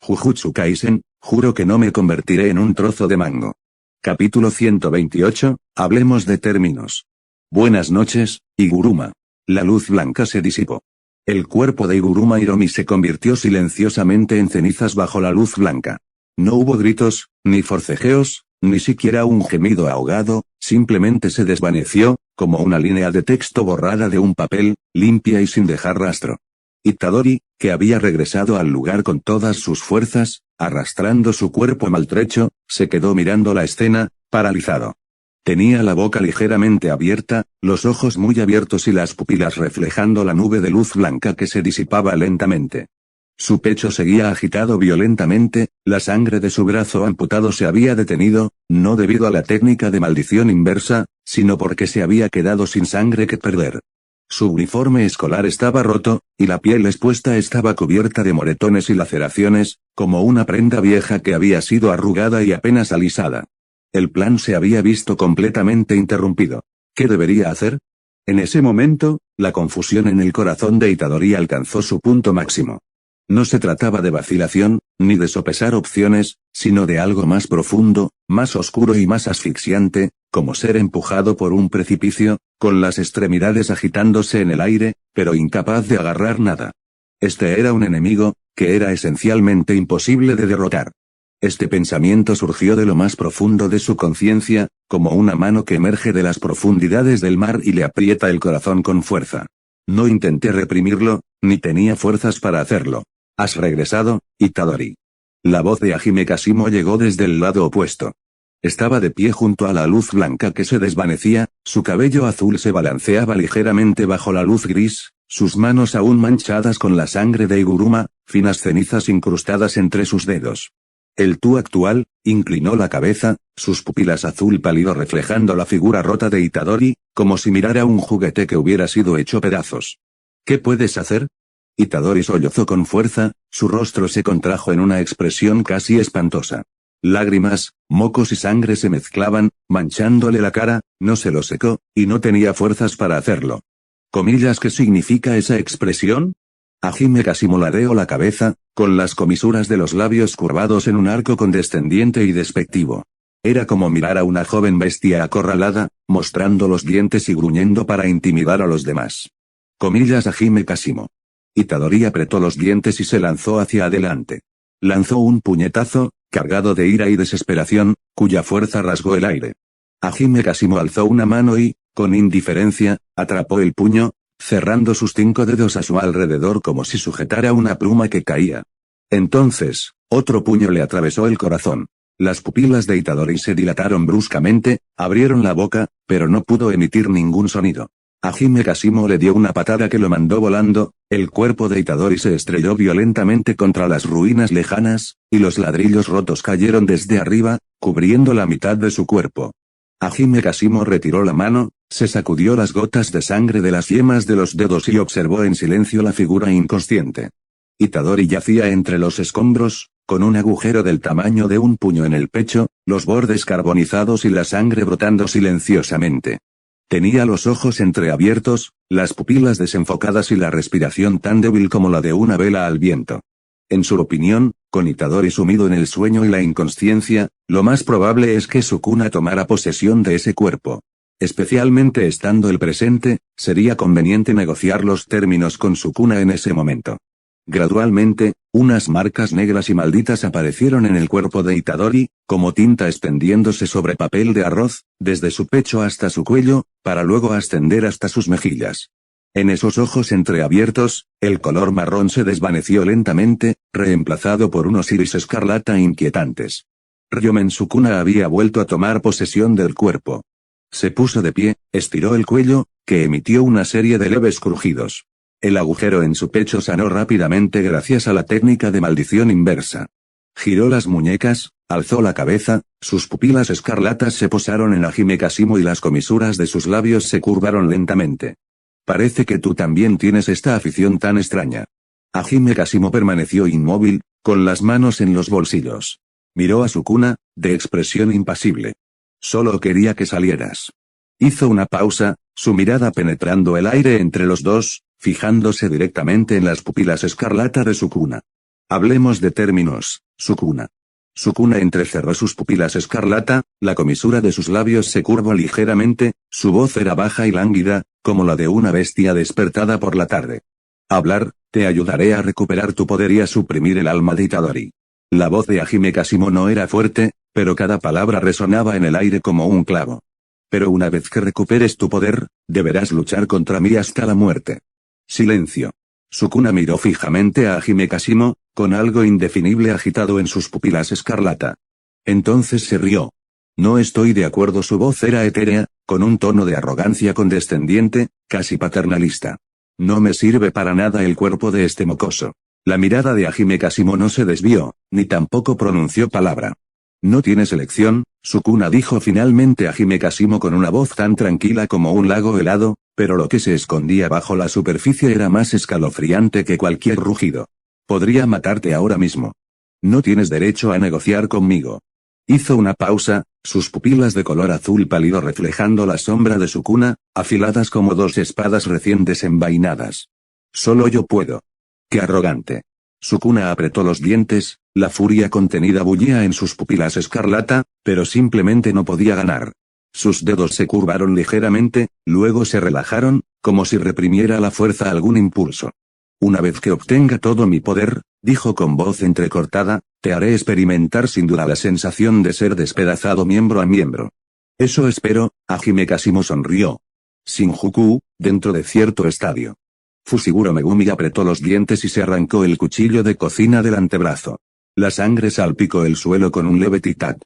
Jujutsu Kaisen, juro que no me convertiré en un trozo de mango. Capítulo 128, hablemos de términos. Buenas noches, Iguruma. La luz blanca se disipó. El cuerpo de Iguruma Hiromi se convirtió silenciosamente en cenizas bajo la luz blanca. No hubo gritos, ni forcejeos, ni siquiera un gemido ahogado, simplemente se desvaneció, como una línea de texto borrada de un papel, limpia y sin dejar rastro. Itadori, que había regresado al lugar con todas sus fuerzas, arrastrando su cuerpo maltrecho, se quedó mirando la escena, paralizado. Tenía la boca ligeramente abierta, los ojos muy abiertos y las pupilas reflejando la nube de luz blanca que se disipaba lentamente. Su pecho seguía agitado violentamente, la sangre de su brazo amputado se había detenido, no debido a la técnica de maldición inversa, sino porque se había quedado sin sangre que perder. Su uniforme escolar estaba roto, y la piel expuesta estaba cubierta de moretones y laceraciones, como una prenda vieja que había sido arrugada y apenas alisada. El plan se había visto completamente interrumpido. ¿Qué debería hacer? En ese momento, la confusión en el corazón de Itadori alcanzó su punto máximo. No se trataba de vacilación, ni de sopesar opciones, sino de algo más profundo, más oscuro y más asfixiante, como ser empujado por un precipicio, con las extremidades agitándose en el aire, pero incapaz de agarrar nada. Este era un enemigo, que era esencialmente imposible de derrotar. Este pensamiento surgió de lo más profundo de su conciencia, como una mano que emerge de las profundidades del mar y le aprieta el corazón con fuerza. No intenté reprimirlo, ni tenía fuerzas para hacerlo. ¿Has regresado, Itadori? La voz de Hajime Kashimo llegó desde el lado opuesto. Estaba de pie junto a la luz blanca que se desvanecía, su cabello azul se balanceaba ligeramente bajo la luz gris, sus manos aún manchadas con la sangre de Iguruma, finas cenizas incrustadas entre sus dedos. El tú actual, inclinó la cabeza, sus pupilas azul pálido reflejando la figura rota de Itadori, como si mirara un juguete que hubiera sido hecho pedazos. ¿Qué puedes hacer? Itadori sollozó con fuerza, su rostro se contrajo en una expresión casi espantosa. Lágrimas, mocos y sangre se mezclaban, manchándole la cara, no se lo secó, y no tenía fuerzas para hacerlo. ¿Comillas qué significa esa expresión? Hajime Kashimo ladeó la cabeza, con las comisuras de los labios curvados en un arco condescendiente y despectivo. Era como mirar a una joven bestia acorralada, mostrando los dientes y gruñendo para intimidar a los demás. Comillas Hajime Kashimo. Itadori apretó los dientes y se lanzó hacia adelante. Lanzó un puñetazo, cargado de ira y desesperación, cuya fuerza rasgó el aire. Hajime Kashimo alzó una mano y, con indiferencia, atrapó el puño, cerrando sus 5 dedos a su alrededor como si sujetara una pluma que caía. Entonces, otro puño le atravesó el corazón. Las pupilas de Itadori se dilataron bruscamente, abrieron la boca, pero no pudo emitir ningún sonido. Hajime Kashimo le dio una patada que lo mandó volando, el cuerpo de Itadori se estrelló violentamente contra las ruinas lejanas, y los ladrillos rotos cayeron desde arriba, cubriendo la mitad de su cuerpo. Hajime Kashimo retiró la mano, se sacudió las gotas de sangre de las yemas de los dedos y observó en silencio la figura inconsciente. Itadori yacía entre los escombros, con un agujero del tamaño de un puño en el pecho, los bordes carbonizados y la sangre brotando silenciosamente. Tenía los ojos entreabiertos, las pupilas desenfocadas y la respiración tan débil como la de una vela al viento. En su opinión, con Itadori sumido en el sueño y la inconsciencia, lo más probable es que Sukuna tomara posesión de ese cuerpo. Especialmente estando el presente, sería conveniente negociar los términos con Sukuna en ese momento. Gradualmente, unas marcas negras y malditas aparecieron en el cuerpo de Itadori, como tinta extendiéndose sobre papel de arroz, desde su pecho hasta su cuello, para luego ascender hasta sus mejillas. En esos ojos entreabiertos, el color marrón se desvaneció lentamente, reemplazado por unos iris escarlata inquietantes. Ryomen Sukuna había vuelto a tomar posesión del cuerpo. Se puso de pie, estiró el cuello, que emitió una serie de leves crujidos. El agujero en su pecho sanó rápidamente gracias a la técnica de maldición inversa. Giró las muñecas, alzó la cabeza, sus pupilas escarlatas se posaron en Hajime Kashimo y las comisuras de sus labios se curvaron lentamente. Parece que tú también tienes esta afición tan extraña. Hajime Kashimo permaneció inmóvil, con las manos en los bolsillos. Miró a Sukuna, de expresión impasible. Solo quería que salieras. Hizo una pausa, su mirada penetrando el aire entre los dos, fijándose directamente en las pupilas escarlata de Sukuna. Hablemos de términos, Sukuna. Sukuna entrecerró sus pupilas escarlata, la comisura de sus labios se curvó ligeramente, su voz era baja y lánguida, como la de una bestia despertada por la tarde. Hablar, te ayudaré a recuperar tu poder y a suprimir el alma de Itadori. La voz de Hajime Kashimo no era fuerte, pero cada palabra resonaba en el aire como un clavo. Pero una vez que recuperes tu poder, deberás luchar contra mí hasta la muerte. Silencio. Sukuna miró fijamente a Hajime Kashimo, con algo indefinible agitado en sus pupilas escarlata. Entonces se rió. No estoy de acuerdo, su voz era etérea, con un tono de arrogancia condescendiente, casi paternalista. No me sirve para nada el cuerpo de este mocoso. La mirada de Hajime Kashimo no se desvió, ni tampoco pronunció palabra. No tienes elección, Sukuna dijo finalmente a Hajime Kashimo con una voz tan tranquila como un lago helado, pero lo que se escondía bajo la superficie era más escalofriante que cualquier rugido. Podría matarte ahora mismo. No tienes derecho a negociar conmigo. Hizo una pausa, sus pupilas de color azul pálido reflejando la sombra de Sukuna, afiladas como dos espadas recién desenvainadas. Solo yo puedo. ¡Qué arrogante! Sukuna apretó los dientes, la furia contenida bullía en sus pupilas escarlata, pero simplemente no podía ganar. Sus dedos se curvaron ligeramente, luego se relajaron, como si reprimiera a la fuerza algún impulso. Una vez que obtenga todo mi poder, dijo con voz entrecortada, te haré experimentar sin duda la sensación de ser despedazado miembro a miembro. Eso espero, Hajime Kashimo sonrió. Shinjuku, dentro de cierto estadio. Fushiguro Megumi apretó los dientes y se arrancó el cuchillo de cocina del antebrazo. La sangre salpicó el suelo con un leve tic-tac.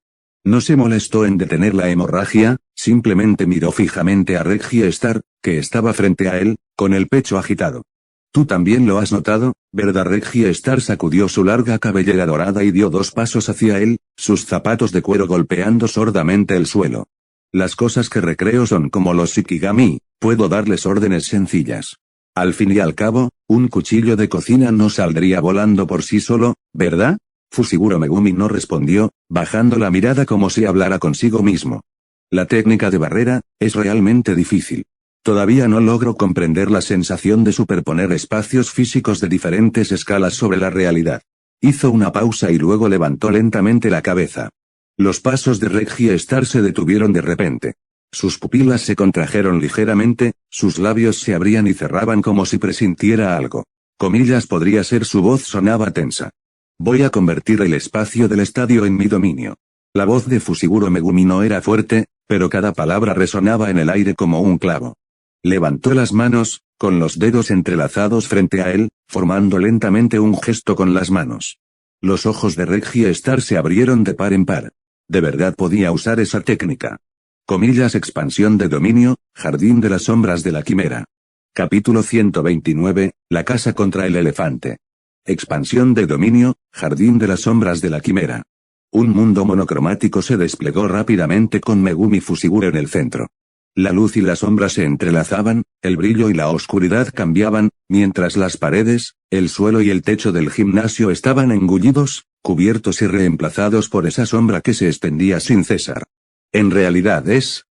No se molestó en detener la hemorragia, simplemente miró fijamente a Reggie Star, que estaba frente a él, con el pecho agitado. Tú también lo has notado, ¿verdad? Reggie Star sacudió su larga cabellera dorada y dio 2 pasos hacia él, sus zapatos de cuero golpeando sordamente el suelo. Las cosas que recreo son como los Shikigami, puedo darles órdenes sencillas. Al fin y al cabo, un cuchillo de cocina no saldría volando por sí solo, ¿verdad? Fushiguro Megumi no respondió, bajando la mirada como si hablara consigo mismo. La técnica de barrera, es realmente difícil. Todavía no logro comprender la sensación de superponer espacios físicos de diferentes escalas sobre la realidad. Hizo una pausa y luego levantó lentamente la cabeza. Los pasos de Reggie Star se detuvieron de repente. Sus pupilas se contrajeron ligeramente, sus labios se abrían y cerraban como si presintiera algo. Comillas podría ser su voz sonaba tensa. Voy a convertir el espacio del estadio en mi dominio. La voz de Fushiguro Megumi no era fuerte, pero cada palabra resonaba en el aire como un clavo. Levantó las manos, con los dedos entrelazados frente a él, formando lentamente un gesto con las manos. Los ojos de Reggie Star se abrieron de par en par. De verdad podía usar esa técnica. Comillas expansión de dominio, jardín de las sombras de la quimera. Capítulo 129, la casa contra el elefante. Expansión de dominio, jardín de las sombras de la quimera. Un mundo monocromático se desplegó rápidamente con Megumi Fushiguro en el centro. La luz y la sombra se entrelazaban, el brillo y la oscuridad cambiaban, mientras las paredes, el suelo y el techo del gimnasio estaban engullidos, cubiertos y reemplazados por esa sombra que se extendía sin cesar. En realidad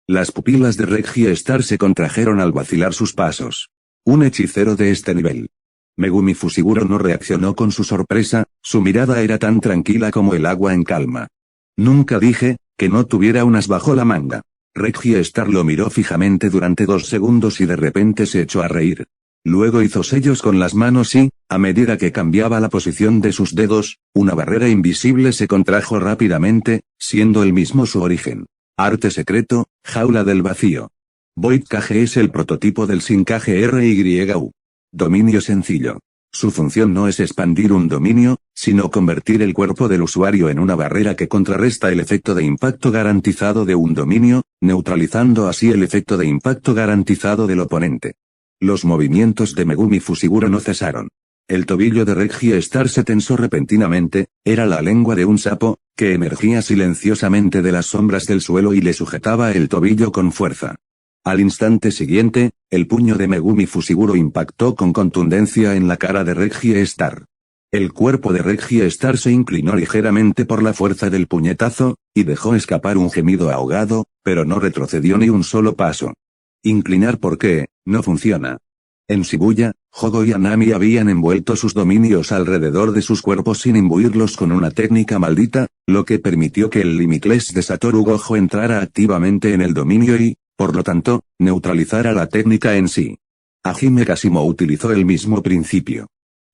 las pupilas de Reggie Star se contrajeron al vacilar sus pasos. Un hechicero de este nivel. Megumi Fushiguro no reaccionó con su sorpresa, su mirada era tan tranquila como el agua en calma. Nunca dije, que no tuviera unas bajo la manga. Reggie Star lo miró fijamente durante 2 segundos y de repente se echó a reír. Luego hizo sellos con las manos y, a medida que cambiaba la posición de sus dedos, una barrera invisible se contrajo rápidamente, siendo el mismo su origen. Arte secreto, jaula del vacío. Void Cage es el prototipo del Shinkai RYU. Dominio sencillo. Su función no es expandir un dominio, sino convertir el cuerpo del usuario en una barrera que contrarresta el efecto de impacto garantizado de un dominio, neutralizando así el efecto de impacto garantizado del oponente. Los movimientos de Megumi Fushiguro no cesaron. El tobillo de Reggie Star se tensó repentinamente, era la lengua de un sapo, que emergía silenciosamente de las sombras del suelo y le sujetaba el tobillo con fuerza. Al instante siguiente, el puño de Megumi Fushiguro impactó con contundencia en la cara de Reggie Star. El cuerpo de Reggie Star se inclinó ligeramente por la fuerza del puñetazo, y dejó escapar un gemido ahogado, pero no retrocedió ni un solo paso. Inclinar porque, no funciona. En Shibuya, Hogo y Anami habían envuelto sus dominios alrededor de sus cuerpos sin imbuirlos con una técnica maldita, lo que permitió que el Limitless de Satoru Gojo entrara activamente en el dominio y, por lo tanto, neutralizara la técnica en sí. Hajime Kashimo utilizó el mismo principio.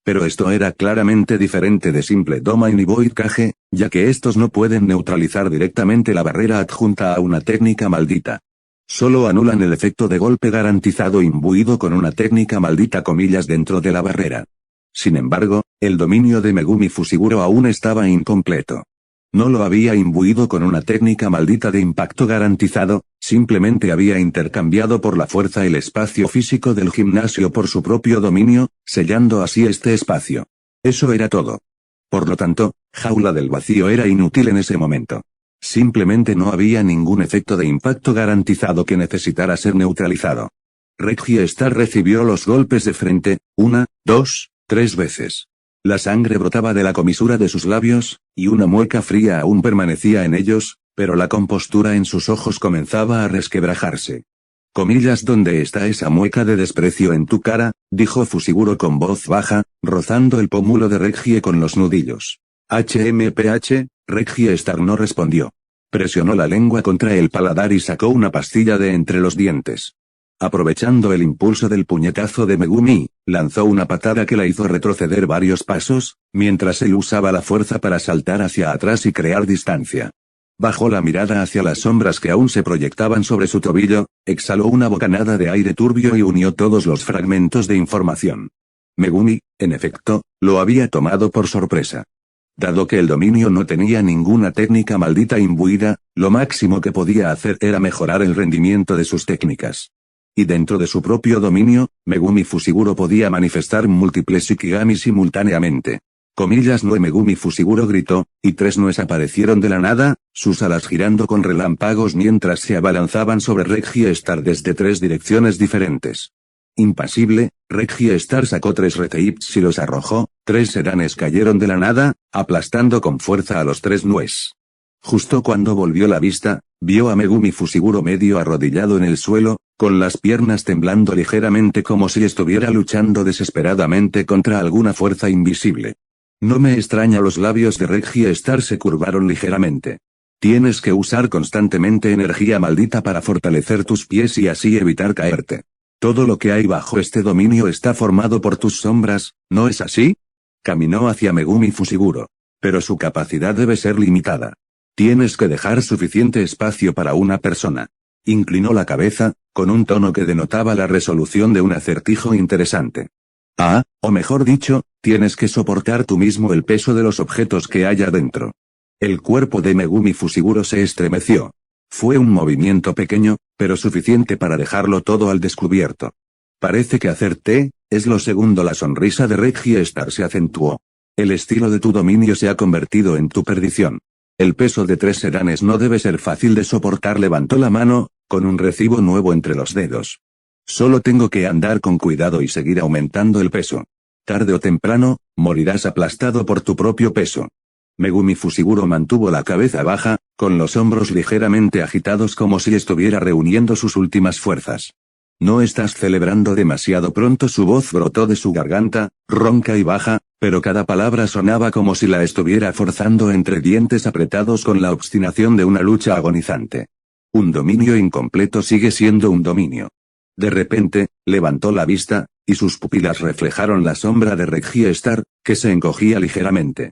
Pero esto era claramente diferente de simple Domain y Void Kage, ya que estos no pueden neutralizar directamente la barrera adjunta a una técnica maldita. Solo anulan el efecto de golpe garantizado imbuido con una técnica maldita comillas dentro de la barrera. Sin embargo, el dominio de Megumi Fushiguro aún estaba incompleto. No lo había imbuido con una técnica maldita de impacto garantizado, simplemente había intercambiado por la fuerza el espacio físico del gimnasio por su propio dominio, sellando así este espacio. Eso era todo. Por lo tanto, Jaula del Vacío era inútil en ese momento. Simplemente no había ningún efecto de impacto garantizado que necesitara ser neutralizado. Reggie Star recibió los golpes de frente, 1, 2, 3 veces. La sangre brotaba de la comisura de sus labios, y una mueca fría aún permanecía en ellos, pero la compostura en sus ojos comenzaba a resquebrajarse. Comillas, ¿dónde está esa mueca de desprecio en tu cara?, dijo Fushiguro con voz baja, rozando el pómulo de Reggie con los nudillos. HMPH, Reggie Star no respondió. Presionó la lengua contra el paladar y sacó una pastilla de entre los dientes. Aprovechando el impulso del puñetazo de Megumi, lanzó una patada que la hizo retroceder varios pasos, mientras él usaba la fuerza para saltar hacia atrás y crear distancia. Bajó la mirada hacia las sombras que aún se proyectaban sobre su tobillo, exhaló una bocanada de aire turbio y unió todos los fragmentos de información. Megumi, en efecto, lo había tomado por sorpresa. Dado que el dominio no tenía ninguna técnica maldita imbuida, lo máximo que podía hacer era mejorar el rendimiento de sus técnicas. Y dentro de su propio dominio, Megumi Fushiguro podía manifestar múltiples Shikigami simultáneamente. Comillas no Megumi Fushiguro gritó, y 3 nues aparecieron de la nada, sus alas girando con relámpagos mientras se abalanzaban sobre Reggie Star desde 3 direcciones diferentes. Impasible, Reggie Star sacó 3 reteips y los arrojó, 3 sedanes cayeron de la nada, aplastando con fuerza a los 3 nues. Justo cuando volvió la vista, vio a Megumi Fushiguro medio arrodillado en el suelo, con las piernas temblando ligeramente como si estuviera luchando desesperadamente contra alguna fuerza invisible. No me extraña, los labios de Reggie Star se curvaron ligeramente. Tienes que usar constantemente energía maldita para fortalecer tus pies y así evitar caerte. Todo lo que hay bajo este dominio está formado por tus sombras, ¿no es así? Caminó hacia Megumi Fushiguro. Pero su capacidad debe ser limitada. Tienes que dejar suficiente espacio para una persona. Inclinó la cabeza, con un tono que denotaba la resolución de un acertijo interesante. Ah, o mejor dicho, tienes que soportar tú mismo el peso de los objetos que haya dentro. El cuerpo de Megumi Fushiguro se estremeció. Fue un movimiento pequeño, pero suficiente para dejarlo todo al descubierto. Parece que hacer té, es lo segundo. La sonrisa de Reggie Star se acentuó. El estilo de tu dominio se ha convertido en tu perdición. El peso de 3 sedanes no debe ser fácil de soportar. Levantó la mano, con un recibo nuevo entre los dedos. Solo tengo que andar con cuidado y seguir aumentando el peso. Tarde o temprano, morirás aplastado por tu propio peso. Megumi Fushiguro mantuvo la cabeza baja, con los hombros ligeramente agitados como si estuviera reuniendo sus últimas fuerzas. No estás celebrando demasiado pronto. Su voz brotó de su garganta, ronca y baja, pero cada palabra sonaba como si la estuviera forzando entre dientes apretados con la obstinación de una lucha agonizante. Un dominio incompleto sigue siendo un dominio. De repente, levantó la vista, y sus pupilas reflejaron la sombra de Reggie Star, que se encogía ligeramente.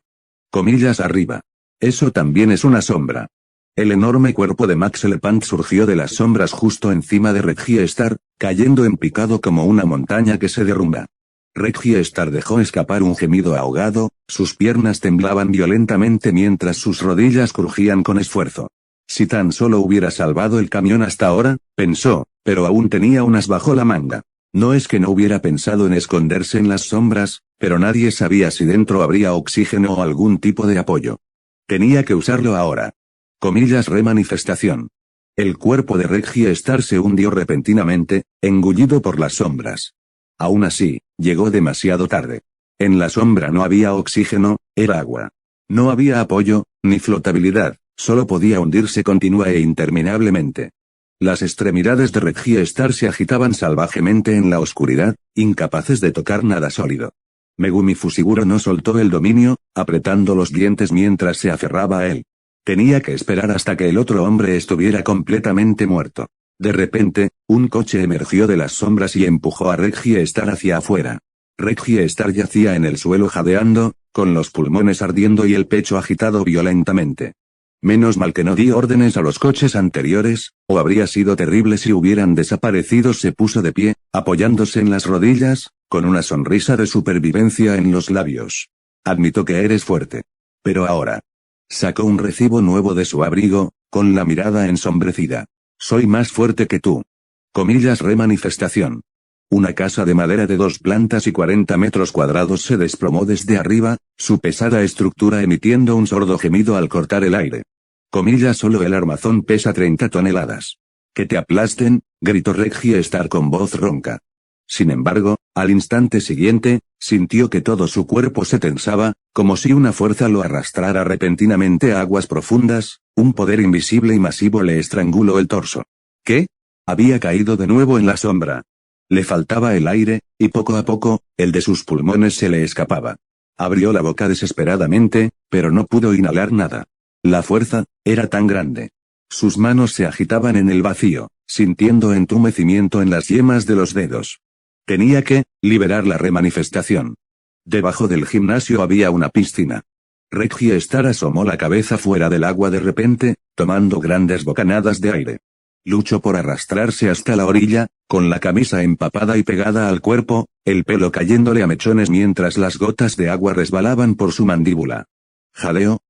Comillas arriba. Eso también es una sombra. El enorme cuerpo de Max Elepant surgió de las sombras justo encima de Reggie Star, cayendo en picado como una montaña que se derrumba. Reggie Star dejó escapar un gemido ahogado, sus piernas temblaban violentamente mientras sus rodillas crujían con esfuerzo. Si tan solo hubiera salvado el camión hasta ahora, pensó, pero aún tenía unas bajo la manga. No es que no hubiera pensado en esconderse en las sombras, pero nadie sabía si dentro habría oxígeno o algún tipo de apoyo. Tenía que usarlo ahora. Comillas remanifestación. El cuerpo de Reggie Star se hundió repentinamente, engullido por las sombras. Aún así, llegó demasiado tarde. En la sombra no había oxígeno, era agua. No había apoyo, ni flotabilidad, solo podía hundirse continua e interminablemente. Las extremidades de Reggie Star se agitaban salvajemente en la oscuridad, incapaces de tocar nada sólido. Megumi Fushiguro no soltó el dominio, apretando los dientes mientras se aferraba a él. Tenía que esperar hasta que el otro hombre estuviera completamente muerto. De repente, un coche emergió de las sombras y empujó a Reggie Star hacia afuera. Reggie Star yacía en el suelo jadeando, con los pulmones ardiendo y el pecho agitado violentamente. Menos mal que no di órdenes a los coches anteriores, o habría sido terrible si hubieran desaparecido. Se puso de pie, apoyándose en las rodillas, con una sonrisa de supervivencia en los labios. Admito que eres fuerte. Pero ahora. Sacó un recibo nuevo de su abrigo, con la mirada ensombrecida. Soy más fuerte que tú. Comillas remanifestación. Una casa de madera de 2 plantas y 40 metros cuadrados se desplomó desde arriba, su pesada estructura emitiendo un sordo gemido al cortar el aire. Comillas solo el armazón pesa 30 toneladas. Que te aplasten, gritó Reggie Star con voz ronca. Sin embargo, al instante siguiente, sintió que todo su cuerpo se tensaba, como si una fuerza lo arrastrara repentinamente a aguas profundas, un poder invisible y masivo le estranguló el torso. ¿Qué? Había caído de nuevo en la sombra. Le faltaba el aire, y poco a poco, el de sus pulmones se le escapaba. Abrió la boca desesperadamente, pero no pudo inhalar nada. La fuerza era tan grande. Sus manos se agitaban en el vacío, sintiendo entumecimiento en las yemas de los dedos. Tenía que liberar la remanifestación. Debajo del gimnasio había una piscina. Reggie Star asomó la cabeza fuera del agua de repente, tomando grandes bocanadas de aire. Luchó por arrastrarse hasta la orilla, con la camisa empapada y pegada al cuerpo, el pelo cayéndole a mechones mientras las gotas de agua resbalaban por su mandíbula. Jadeó,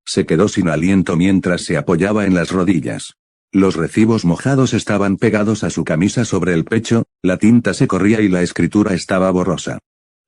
se quedó sin aliento mientras se apoyaba en las rodillas. Los recibos mojados estaban pegados a su camisa sobre el pecho, la tinta se corría y la escritura estaba borrosa.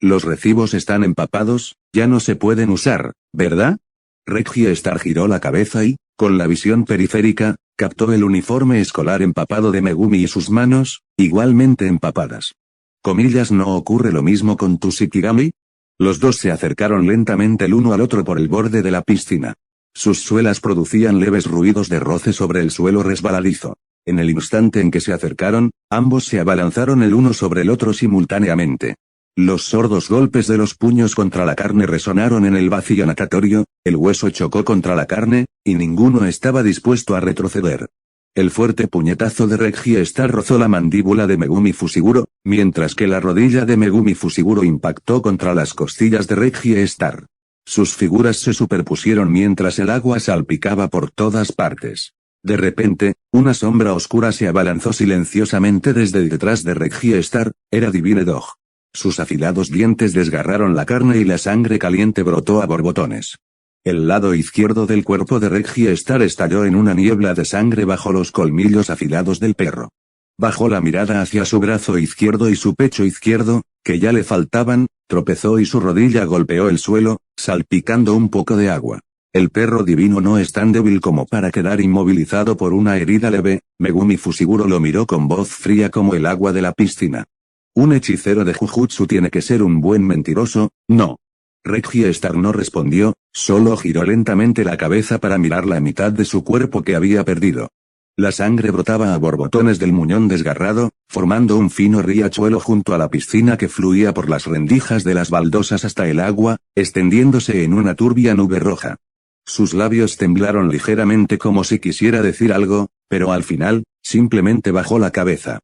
Los recibos están empapados, ya no se pueden usar, ¿verdad? Reggie Star giró la cabeza y, con la visión periférica, captó el uniforme escolar empapado de Megumi y sus manos, igualmente empapadas. Comillas, ¿no ocurre lo mismo con tu Shikigami? Los dos se acercaron lentamente el uno al otro por el borde de la piscina. Sus suelas producían leves ruidos de roce sobre el suelo resbaladizo. En el instante en que se acercaron, ambos se abalanzaron el uno sobre el otro simultáneamente. Los sordos golpes de los puños contra la carne resonaron en el vacío natatorio, el hueso chocó contra la carne, y ninguno estaba dispuesto a retroceder. El fuerte puñetazo de Reggie Star rozó la mandíbula de Megumi Fushiguro, mientras que la rodilla de Megumi Fushiguro impactó contra las costillas de Reggie Star. Sus figuras se superpusieron mientras el agua salpicaba por todas partes. De repente, una sombra oscura se abalanzó silenciosamente desde detrás de Reggie Star, era Divine Dog. Sus afilados dientes desgarraron la carne y la sangre caliente brotó a borbotones. El lado izquierdo del cuerpo de Reggie Star estalló en una niebla de sangre bajo los colmillos afilados del perro. Bajó la mirada hacia su brazo izquierdo y su pecho izquierdo, que ya le faltaban, tropezó y su rodilla golpeó el suelo, salpicando un poco de agua. El perro divino no es tan débil como para quedar inmovilizado por una herida leve. Megumi Fushiguro lo miró con voz fría como el agua de la piscina. Un hechicero de Jujutsu tiene que ser un buen mentiroso, ¿no? Reggie Star no respondió, solo giró lentamente la cabeza para mirar la mitad de su cuerpo que había perdido. La sangre brotaba a borbotones del muñón desgarrado, formando un fino riachuelo junto a la piscina que fluía por las rendijas de las baldosas hasta el agua, extendiéndose en una turbia nube roja. Sus labios temblaron ligeramente como si quisiera decir algo, pero al final, simplemente bajó la cabeza.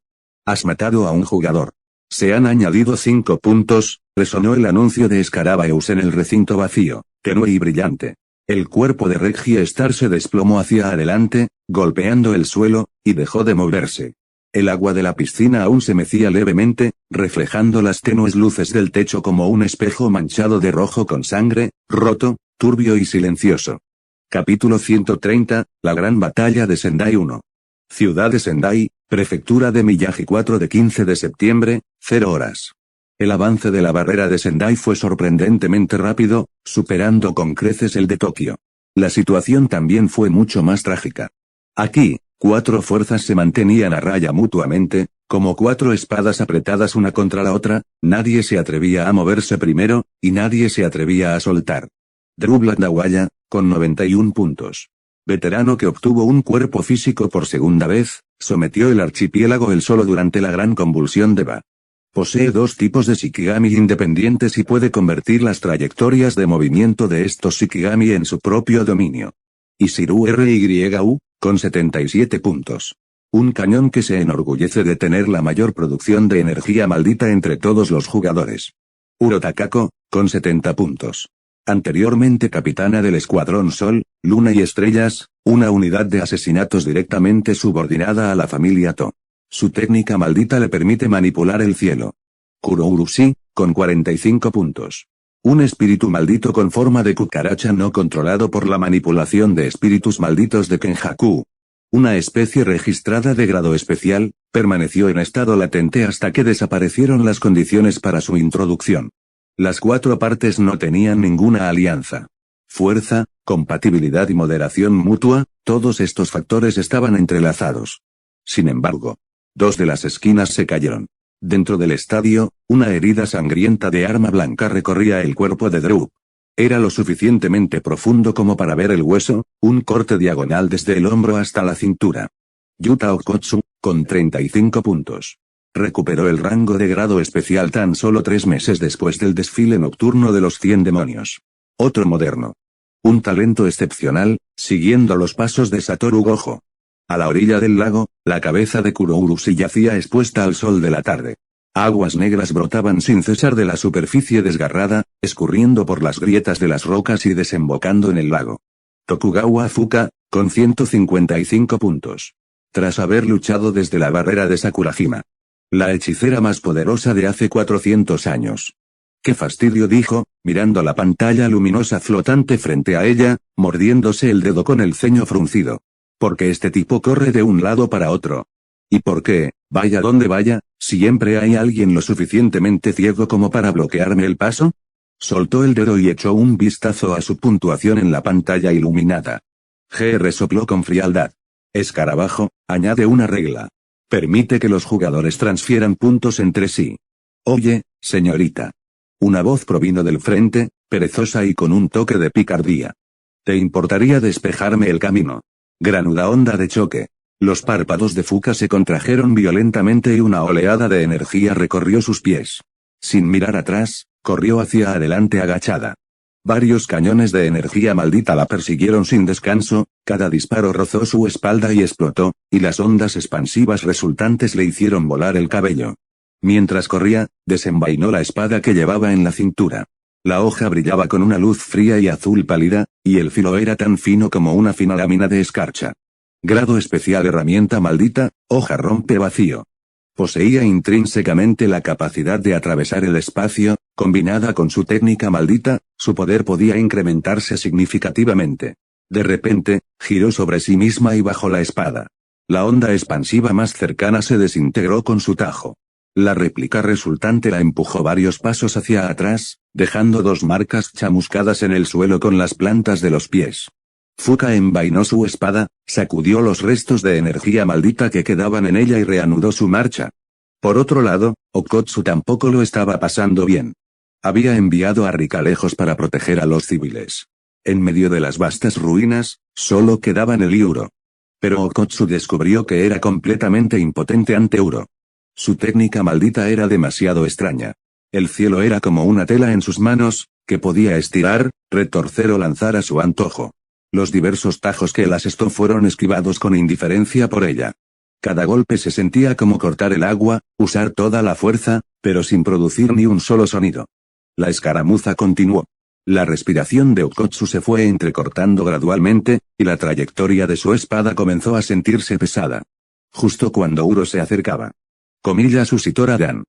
Has matado a un jugador. Se han añadido 5 puntos, resonó el anuncio de Scarabaeus en el recinto vacío, tenue y brillante. El cuerpo de Reggie Star se desplomó hacia adelante, golpeando el suelo, y dejó de moverse. El agua de la piscina aún se mecía levemente, reflejando las tenues luces del techo como un espejo manchado de rojo con sangre, roto, turbio y silencioso. Capítulo 130, La Gran Batalla de Sendai 1. Ciudad de Sendai, Prefectura de Miyagi 4 de 15 de septiembre, 0 horas. El avance de la barrera de Sendai fue sorprendentemente rápido, superando con creces el de Tokio. La situación también fue mucho más trágica. Aquí, 4 fuerzas se mantenían a raya mutuamente, como 4 espadas apretadas una contra la otra, nadie se atrevía a moverse primero, y nadie se atrevía a soltar. Drew Blandawaya, con 91 puntos. veterano que obtuvo un cuerpo físico por segunda vez, sometió el archipiélago él solo durante la gran convulsión de Ba. Posee dos tipos de Shikigami independientes y puede convertir las trayectorias de movimiento de estos Shikigami en su propio dominio. Ishiru Ryu, con 77 puntos. Un cañón que se enorgullece de tener la mayor producción de energía maldita entre todos los jugadores. Uro Takako, con 70 puntos. Anteriormente capitana del Escuadrón Sol, Luna y Estrellas, una unidad de asesinatos directamente subordinada a la familia To. Su técnica maldita le permite manipular el cielo. Kuro Urushi, con 45 puntos. Un espíritu maldito con forma de cucaracha no controlado por la manipulación de espíritus malditos de Kenjaku. Una especie registrada de grado especial, permaneció en estado latente hasta que desaparecieron las condiciones para su introducción. Las cuatro partes no tenían ninguna alianza. Fuerza, compatibilidad y moderación mutua, todos estos factores estaban entrelazados. Sin embargo, dos de las esquinas se cayeron. Dentro del estadio, una herida sangrienta de arma blanca recorría el cuerpo de Drew. Era lo suficientemente profundo como para ver el hueso, un corte diagonal desde el hombro hasta la cintura. Yuta Okotsu, con 35 puntos. Recuperó el rango de grado especial tan solo 3 meses después del desfile nocturno de los 100 demonios. Otro moderno. Un talento excepcional, siguiendo los pasos de Satoru Gojo. A la orilla del lago, la cabeza de Kuro Urushi yacía expuesta al sol de la tarde. Aguas negras brotaban sin cesar de la superficie desgarrada, escurriendo por las grietas de las rocas y desembocando en el lago. Tokugawa Fuka, con 155 puntos. Tras haber luchado desde la barrera de Sakurajima. La hechicera más poderosa de hace 400 años. ¡Qué fastidio!, dijo, mirando la pantalla luminosa flotante frente a ella, mordiéndose el dedo con el ceño fruncido. Porque este tipo corre de un lado para otro. Y porque, vaya donde vaya, siempre hay alguien lo suficientemente ciego como para bloquearme el paso. Soltó el dedo y echó un vistazo a su puntuación en la pantalla iluminada. GR sopló con frialdad. Escarabajo, añade una regla. Permite que los jugadores transfieran puntos entre sí. Oye, señorita. Una voz provino del frente, perezosa y con un toque de picardía. ¿Te importaría despejarme el camino? Granuda onda de choque. Los párpados de Fuka se contrajeron violentamente y una oleada de energía recorrió sus pies. Sin mirar atrás, corrió hacia adelante agachada. Varios cañones de energía maldita la persiguieron sin descanso, cada disparo rozó su espalda y explotó, y las ondas expansivas resultantes le hicieron volar el cabello. Mientras corría, desenvainó la espada que llevaba en la cintura. La hoja brillaba con una luz fría y azul pálida, y el filo era tan fino como una fina lámina de escarcha. Grado especial herramienta maldita, hoja rompe vacío. Poseía intrínsecamente la capacidad de atravesar el espacio, combinada con su técnica maldita, su poder podía incrementarse significativamente. De repente, giró sobre sí misma y bajó la espada. La onda expansiva más cercana se desintegró con su tajo. La réplica resultante la empujó varios pasos hacia atrás, dejando 2 marcas chamuscadas en el suelo con las plantas de los pies. Fuka envainó su espada, sacudió los restos de energía maldita que quedaban en ella y reanudó su marcha. Por otro lado, Okotsu tampoco lo estaba pasando bien. Había enviado a Rika lejos para proteger a los civiles. En medio de las vastas ruinas, solo quedaban el Uro. Pero Okotsu descubrió que era completamente impotente ante Uro. Su técnica maldita era demasiado extraña. El cielo era como una tela en sus manos, que podía estirar, retorcer o lanzar a su antojo. Los diversos tajos que la asestó fueron esquivados con indiferencia por ella. Cada golpe se sentía como cortar el agua, usar toda la fuerza, pero sin producir ni un solo sonido. La escaramuza continuó. La respiración de Okotsu se fue entrecortando gradualmente, y la trayectoria de su espada comenzó a sentirse pesada. Justo cuando Uro se acercaba. Sushitora Dan.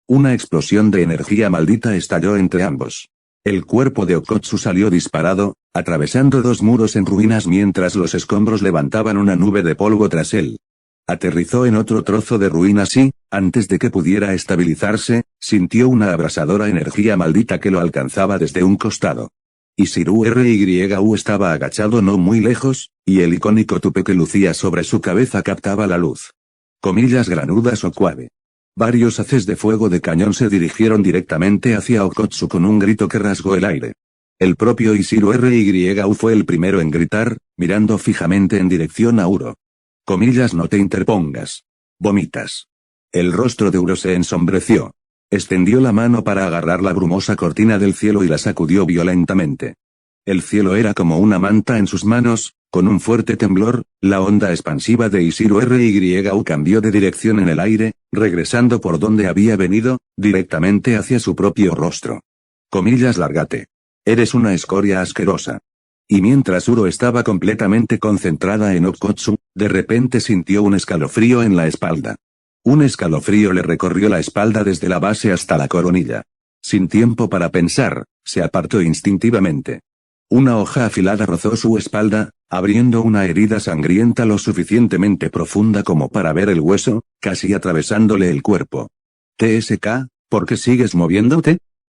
Una explosión de energía maldita estalló entre ambos. El cuerpo de Okotsu salió disparado, atravesando 2 muros en ruinas mientras los escombros levantaban una nube de polvo tras él. Aterrizó en otro trozo de ruinas y, antes de que pudiera estabilizarse, sintió una abrasadora energía maldita que lo alcanzaba desde un costado. Ishiru Ryu estaba agachado no muy lejos, y el icónico tupe que lucía sobre su cabeza captaba la luz. Granudas o cuave. Varios haces de fuego de cañón se dirigieron directamente hacia Okotsu con un grito que rasgó el aire. El propio Ishiru Ryu fue el primero en gritar, mirando fijamente en dirección a Uro. Comillas, no te interpongas. Vomitas. El rostro de Uro se ensombreció. Extendió la mano para agarrar la brumosa cortina del cielo y la sacudió violentamente. El cielo era como una manta en sus manos. Con un fuerte temblor, la onda expansiva de Isiru RYU cambió de dirección en el aire, regresando por donde había venido, directamente hacia su propio rostro. Comillas, lárgate. Eres una escoria asquerosa. Y mientras Uro estaba completamente concentrada en Okkotsu, de repente sintió un escalofrío en la espalda. Un escalofrío le recorrió la espalda desde la base hasta la coronilla. Sin tiempo para pensar, se apartó instintivamente. Una hoja afilada rozó su espalda, abriendo una herida sangrienta lo suficientemente profunda como para ver el hueso, casi atravesándole el cuerpo. TSK, ¿por qué sigues moviéndote?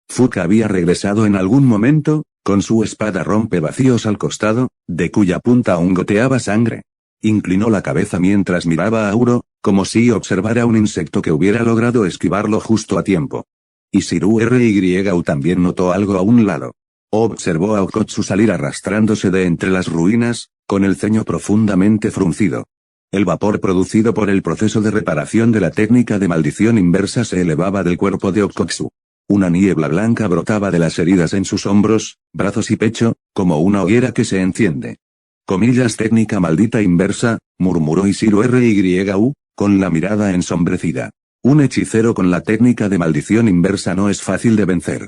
Fuka había regresado en algún momento, con su espada rompevacíos al costado, de cuya punta aún goteaba sangre. Inclinó la cabeza mientras miraba a Uro, como si observara un insecto que hubiera logrado esquivarlo justo a tiempo. Isiru RYU también notó algo a un lado. Observó a Okkotsu salir arrastrándose de entre las ruinas, con el ceño profundamente fruncido. El vapor producido por el proceso de reparación de la técnica de maldición inversa se elevaba del cuerpo de Okkotsu. Una niebla blanca brotaba de las heridas en sus hombros, brazos y pecho, como una hoguera que se enciende. Comillas, técnica maldita inversa, murmuró Isiru RYU, con la mirada ensombrecida. Un hechicero con la técnica de maldición inversa no es fácil de vencer.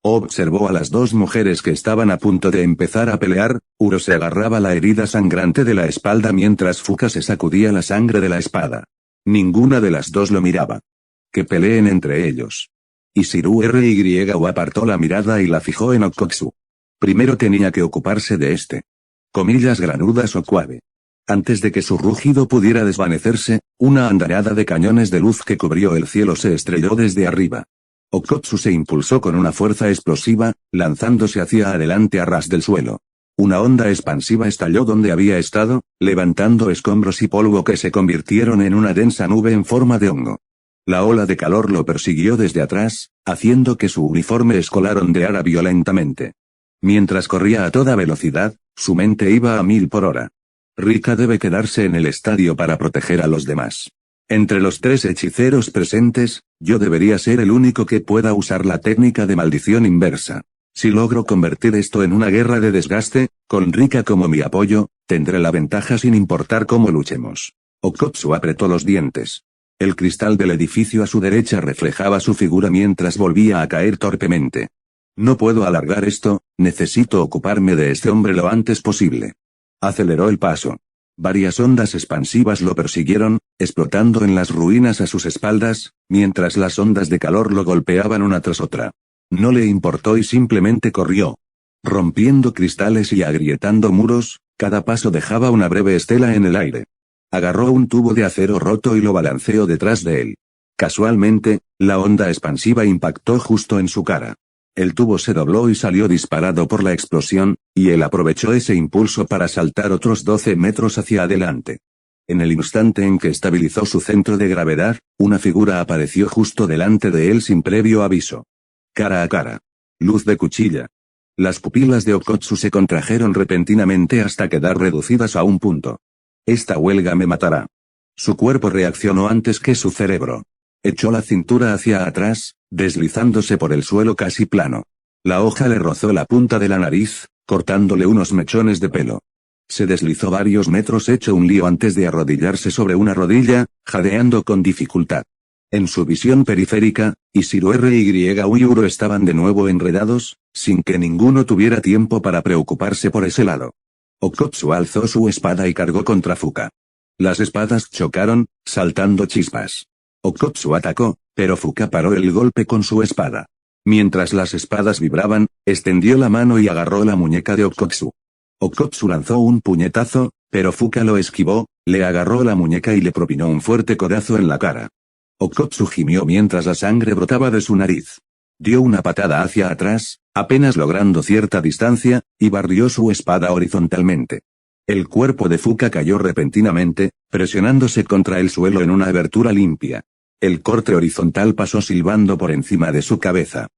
Observó a las dos mujeres que estaban a punto de empezar a pelear. Uro se agarraba la herida sangrante de la espalda mientras Fuka se sacudía la sangre de la espada. Ninguna de las dos lo miraba. Que peleen entre ellos. Isiru RYU apartó la mirada y la fijó en Okkotsu. Primero tenía que ocuparse de este. Comillas, granudas o cuave. Antes de que su rugido pudiera desvanecerse, una andanada de cañones de luz que cubrió el cielo se estrelló desde arriba. Okkotsu se impulsó con una fuerza explosiva, lanzándose hacia adelante a ras del suelo. Una onda expansiva estalló donde había estado, levantando escombros y polvo que se convirtieron en una densa nube en forma de hongo. La ola de calor lo persiguió desde atrás, haciendo que su uniforme escolar ondeara violentamente. Mientras corría a toda velocidad, su mente iba a 1000 por hora. Rika debe quedarse en el estadio para proteger a los demás. Entre los 3 hechiceros presentes, yo debería ser el único que pueda usar la técnica de maldición inversa. Si logro convertir esto en una guerra de desgaste, con Rika como mi apoyo, tendré la ventaja sin importar cómo luchemos. Okkotsu apretó los dientes. El cristal del edificio a su derecha reflejaba su figura mientras volvía a caer torpemente. No puedo alargar esto, necesito ocuparme de este hombre lo antes posible. Aceleró el paso. Varias ondas expansivas lo persiguieron, explotando en las ruinas a sus espaldas, mientras las ondas de calor lo golpeaban una tras otra. No le importó y simplemente corrió. Rompiendo cristales y agrietando muros, cada paso dejaba una breve estela en el aire. Agarró un tubo de acero roto y lo balanceó detrás de él. Casualmente, la onda expansiva impactó justo en su cara. El tubo se dobló y salió disparado por la explosión, y él aprovechó ese impulso para saltar otros 12 metros hacia adelante. En el instante en que estabilizó su centro de gravedad, una figura apareció justo delante de él sin previo aviso. Cara a cara. Luz de cuchilla. Las pupilas de Okkotsu se contrajeron repentinamente hasta quedar reducidas a un punto. Esta huelga me matará. Su cuerpo reaccionó antes que su cerebro. Echó la cintura hacia atrás, deslizándose por el suelo casi plano. La hoja le rozó la punta de la nariz, cortándole unos mechones de pelo. Se deslizó varios metros hecho un lío antes de arrodillarse sobre una rodilla, jadeando con dificultad. En su visión periférica, Isiru RYU y Uro estaban de nuevo enredados, sin que ninguno tuviera tiempo para preocuparse por ese lado. Okkotsu alzó su espada y cargó contra Fuka. Las espadas chocaron, saltando chispas. Okkotsu atacó, pero Fuka paró el golpe con su espada. Mientras las espadas vibraban, extendió la mano y agarró la muñeca de Okkotsu. Okkotsu lanzó un puñetazo, pero Fuka lo esquivó, le agarró la muñeca y le propinó un fuerte codazo en la cara. Okkotsu gimió mientras la sangre brotaba de su nariz. Dio una patada hacia atrás, apenas logrando cierta distancia, y barrió su espada horizontalmente. El cuerpo de Fuka cayó repentinamente, presionándose contra el suelo en una abertura limpia. El corte horizontal pasó silbando por encima de su cabeza.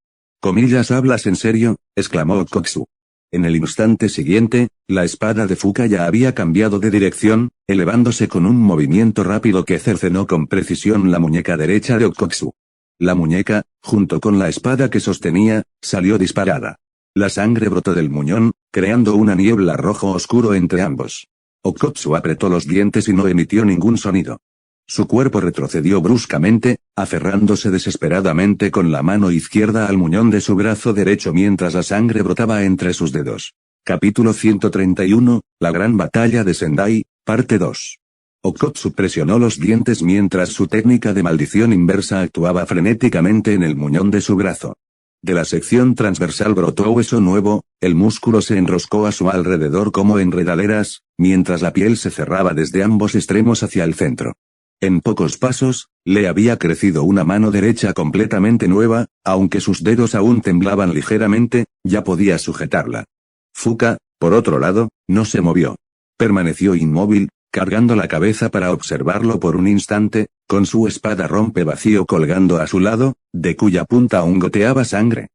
Comillas, ¿hablas en serio?, exclamó Okkotsu. En el instante siguiente, la espada de Fuka ya había cambiado de dirección, elevándose con un movimiento rápido que cercenó con precisión la muñeca derecha de Okkotsu. La muñeca, junto con la espada que sostenía, salió disparada. La sangre brotó del muñón, creando una niebla rojo oscuro entre ambos. Okkotsu apretó los dientes y no emitió ningún sonido. Su cuerpo retrocedió bruscamente, aferrándose desesperadamente con la mano izquierda al muñón de su brazo derecho mientras la sangre brotaba entre sus dedos. Capítulo 131, La Gran Batalla de Sendai, parte 2. Okkotsu presionó los dientes mientras su técnica de maldición inversa actuaba frenéticamente en el muñón de su brazo. De la sección transversal brotó hueso nuevo, el músculo se enroscó a su alrededor como enredaderas, mientras la piel se cerraba desde ambos extremos hacia el centro. En pocos pasos, le había crecido una mano derecha completamente nueva, aunque sus dedos aún temblaban ligeramente, ya podía sujetarla. Fuka, por otro lado, no se movió. Permaneció inmóvil, cargando la cabeza para observarlo por un instante, con su espada rompe vacío colgando a su lado, de cuya punta aún goteaba sangre.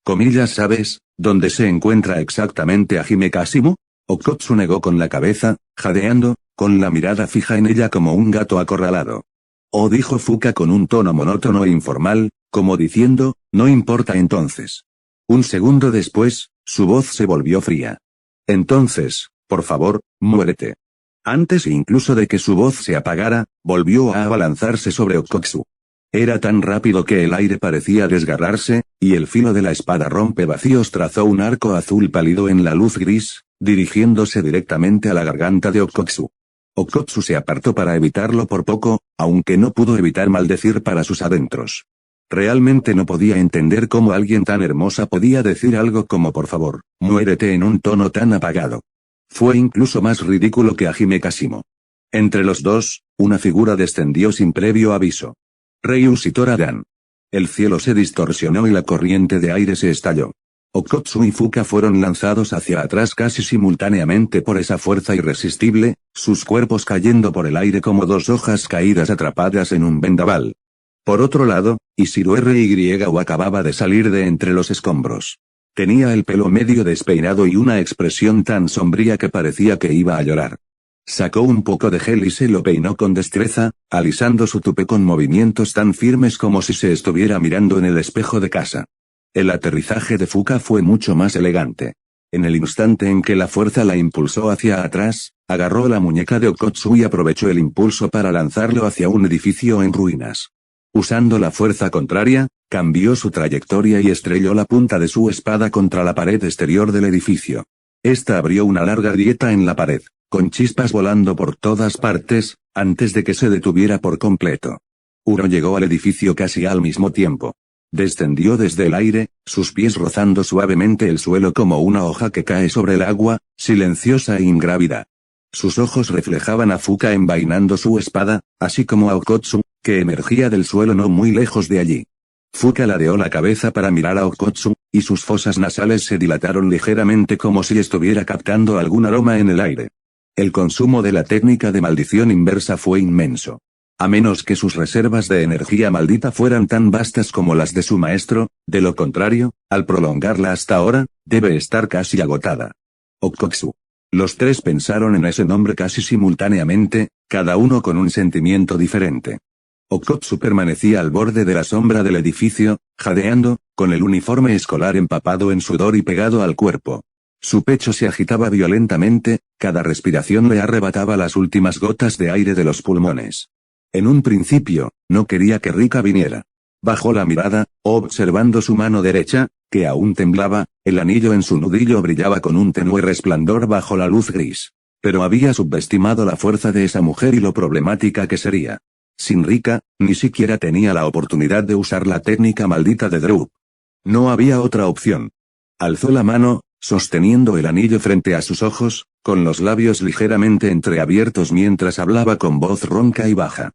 Comillas, ¿sabes dónde se encuentra exactamente Hajime Kasimu? Okkotsu negó con la cabeza, jadeando, con la mirada fija en ella como un gato acorralado. Oh, dijo Fuka con un tono monótono e informal, como diciendo, no importa entonces. Un segundo después, su voz se volvió fría. Entonces, por favor, muérete. Antes incluso de que su voz se apagara, volvió a abalanzarse sobre Okkotsu. Era tan rápido que el aire parecía desgarrarse, y el filo de la espada rompevacíos trazó un arco azul pálido en la luz gris, dirigiéndose directamente a la garganta de Okkotsu. Okkotsu se apartó para evitarlo por poco, aunque no pudo evitar maldecir para sus adentros. Realmente no podía entender cómo alguien tan hermosa podía decir algo como por favor, muérete en un tono tan apagado. Fue incluso más ridículo que Hajime Kasimu. Entre los dos, una figura descendió sin previo aviso. Ryushi Toradan. El cielo se distorsionó y la corriente de aire se estalló. Okkotsu y Fuka fueron lanzados hacia atrás casi simultáneamente por esa fuerza irresistible, sus cuerpos cayendo por el aire como dos hojas caídas atrapadas en un vendaval. Por otro lado, Ishiro Ryou acababa de salir de entre los escombros. Tenía el pelo medio despeinado y una expresión tan sombría que parecía que iba a llorar. Sacó un poco de gel y se lo peinó con destreza, alisando su tupé con movimientos tan firmes como si se estuviera mirando en el espejo de casa. El aterrizaje de Fuka fue mucho más elegante. En el instante en que la fuerza la impulsó hacia atrás, agarró la muñeca de Okkotsu y aprovechó el impulso para lanzarlo hacia un edificio en ruinas. Usando la fuerza contraria, cambió su trayectoria y estrelló la punta de su espada contra la pared exterior del edificio. Esta abrió una larga grieta en la pared, con chispas volando por todas partes, antes de que se detuviera por completo. Uro llegó al edificio casi al mismo tiempo. Descendió desde el aire, sus pies rozando suavemente el suelo como una hoja que cae sobre el agua, silenciosa e ingrávida. Sus ojos reflejaban a Fuka envainando su espada, así como a Okkotsu, que emergía del suelo no muy lejos de allí. Fuka ladeó la cabeza para mirar a Okkotsu, y sus fosas nasales se dilataron ligeramente como si estuviera captando algún aroma en el aire. El consumo de la técnica de maldición inversa fue inmenso. A menos que sus reservas de energía maldita fueran tan vastas como las de su maestro, de lo contrario, al prolongarla hasta ahora, debe estar casi agotada. Okkotsu. Los tres pensaron en ese nombre casi simultáneamente, cada uno con un sentimiento diferente. Okkotsu permanecía al borde de la sombra del edificio, jadeando, con el uniforme escolar empapado en sudor y pegado al cuerpo. Su pecho se agitaba violentamente, cada respiración le arrebataba las últimas gotas de aire de los pulmones. En un principio, no quería que Rika viniera. Bajó la mirada, observando su mano derecha, que aún temblaba, el anillo en su nudillo brillaba con un tenue resplandor bajo la luz gris. Pero había subestimado la fuerza de esa mujer y lo problemática que sería. Sin Rika, ni siquiera tenía la oportunidad de usar la técnica maldita de Drup. No había otra opción. Alzó la mano, sosteniendo el anillo frente a sus ojos, con los labios ligeramente entreabiertos mientras hablaba con voz ronca y baja.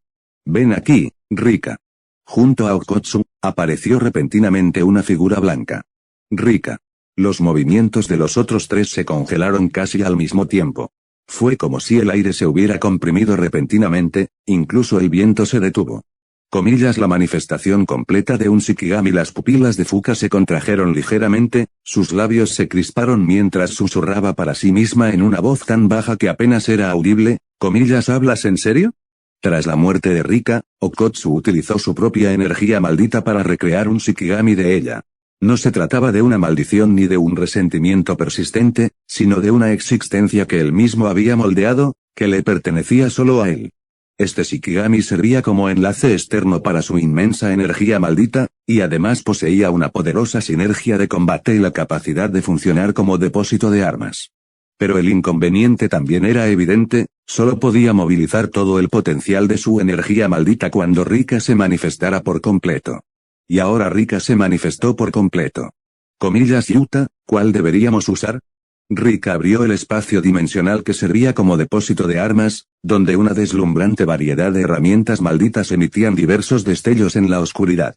Ven aquí, Rika. Junto a Okkotsu, apareció repentinamente una figura blanca. Rika. Los movimientos de los otros tres se congelaron casi al mismo tiempo. Fue como si el aire se hubiera comprimido repentinamente, incluso el viento se detuvo. Comillas, la manifestación completa de un Shikigami. Las pupilas de Fuka se contrajeron ligeramente, sus labios se crisparon mientras susurraba para sí misma en una voz tan baja que apenas era audible. Comillas, ¿hablas en serio? Tras la muerte de Rika, Okotsu utilizó su propia energía maldita para recrear un Shikigami de ella. No se trataba de una maldición ni de un resentimiento persistente, sino de una existencia que él mismo había moldeado, que le pertenecía solo a él. Este Shikigami servía como enlace externo para su inmensa energía maldita, y además poseía una poderosa sinergia de combate y la capacidad de funcionar como depósito de armas. Pero el inconveniente también era evidente, solo podía movilizar todo el potencial de su energía maldita cuando Rika se manifestara por completo. Y ahora Rika se manifestó por completo. Comillas, Yuta, ¿cuál deberíamos usar? Rika abrió el espacio dimensional que servía como depósito de armas, donde una deslumbrante variedad de herramientas malditas emitían diversos destellos en la oscuridad.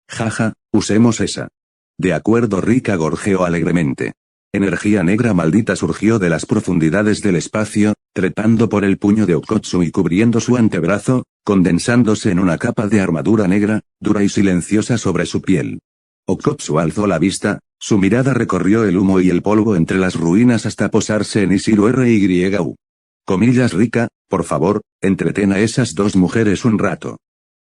Jaja, usemos esa. De acuerdo, Rika gorjeó alegremente. Energía negra maldita surgió de las profundidades del espacio, trepando por el puño de Okotsu y cubriendo su antebrazo, condensándose en una capa de armadura negra, dura y silenciosa sobre su piel. Okotsu alzó la vista, su mirada recorrió el humo y el polvo entre las ruinas hasta posarse en Ishiro Ryu. Comillas, Rika, por favor, entretén a esas dos mujeres un rato.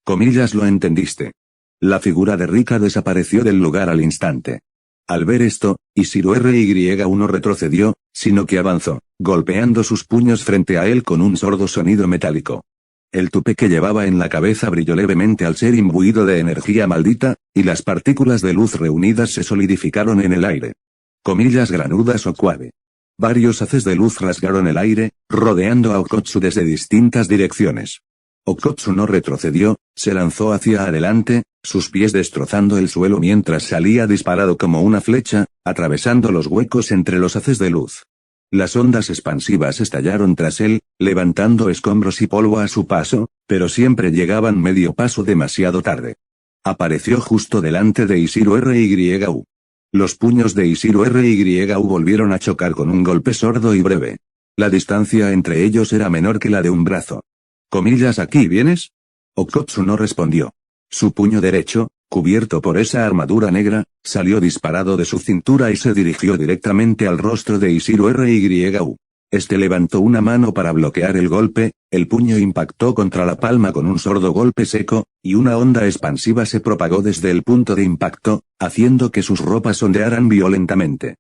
Comillas, lo entendiste. La figura de Rika desapareció del lugar al instante. Al ver esto, Ishiro Ryu no retrocedió, sino que avanzó, golpeando sus puños frente a él con un sordo sonido metálico. El tupé que llevaba en la cabeza brilló levemente al ser imbuido de energía maldita, y las partículas de luz reunidas se solidificaron en el aire. Comillas, granudas o cuave. Varios haces de luz rasgaron el aire, rodeando a Okotsu desde distintas direcciones. Okotsu no retrocedió, se lanzó hacia adelante, sus pies destrozando el suelo mientras salía disparado como una flecha, atravesando los huecos entre los haces de luz. Las ondas expansivas estallaron tras él, levantando escombros y polvo a su paso, pero siempre llegaban medio paso demasiado tarde. Apareció justo delante de Ishiro Ryu. Los puños de Ishiro Ryu volvieron a chocar con un golpe sordo y breve. La distancia entre ellos era menor que la de un brazo. Comillas, ¿aquí vienes? Okotsu no respondió. Su puño derecho, cubierto por esa armadura negra, salió disparado de su cintura y se dirigió directamente al rostro de Ishiro Ryu. Este levantó una mano para bloquear el golpe, el puño impactó contra la palma con un sordo golpe seco, y una onda expansiva se propagó desde el punto de impacto, haciendo que sus ropas ondearan violentamente.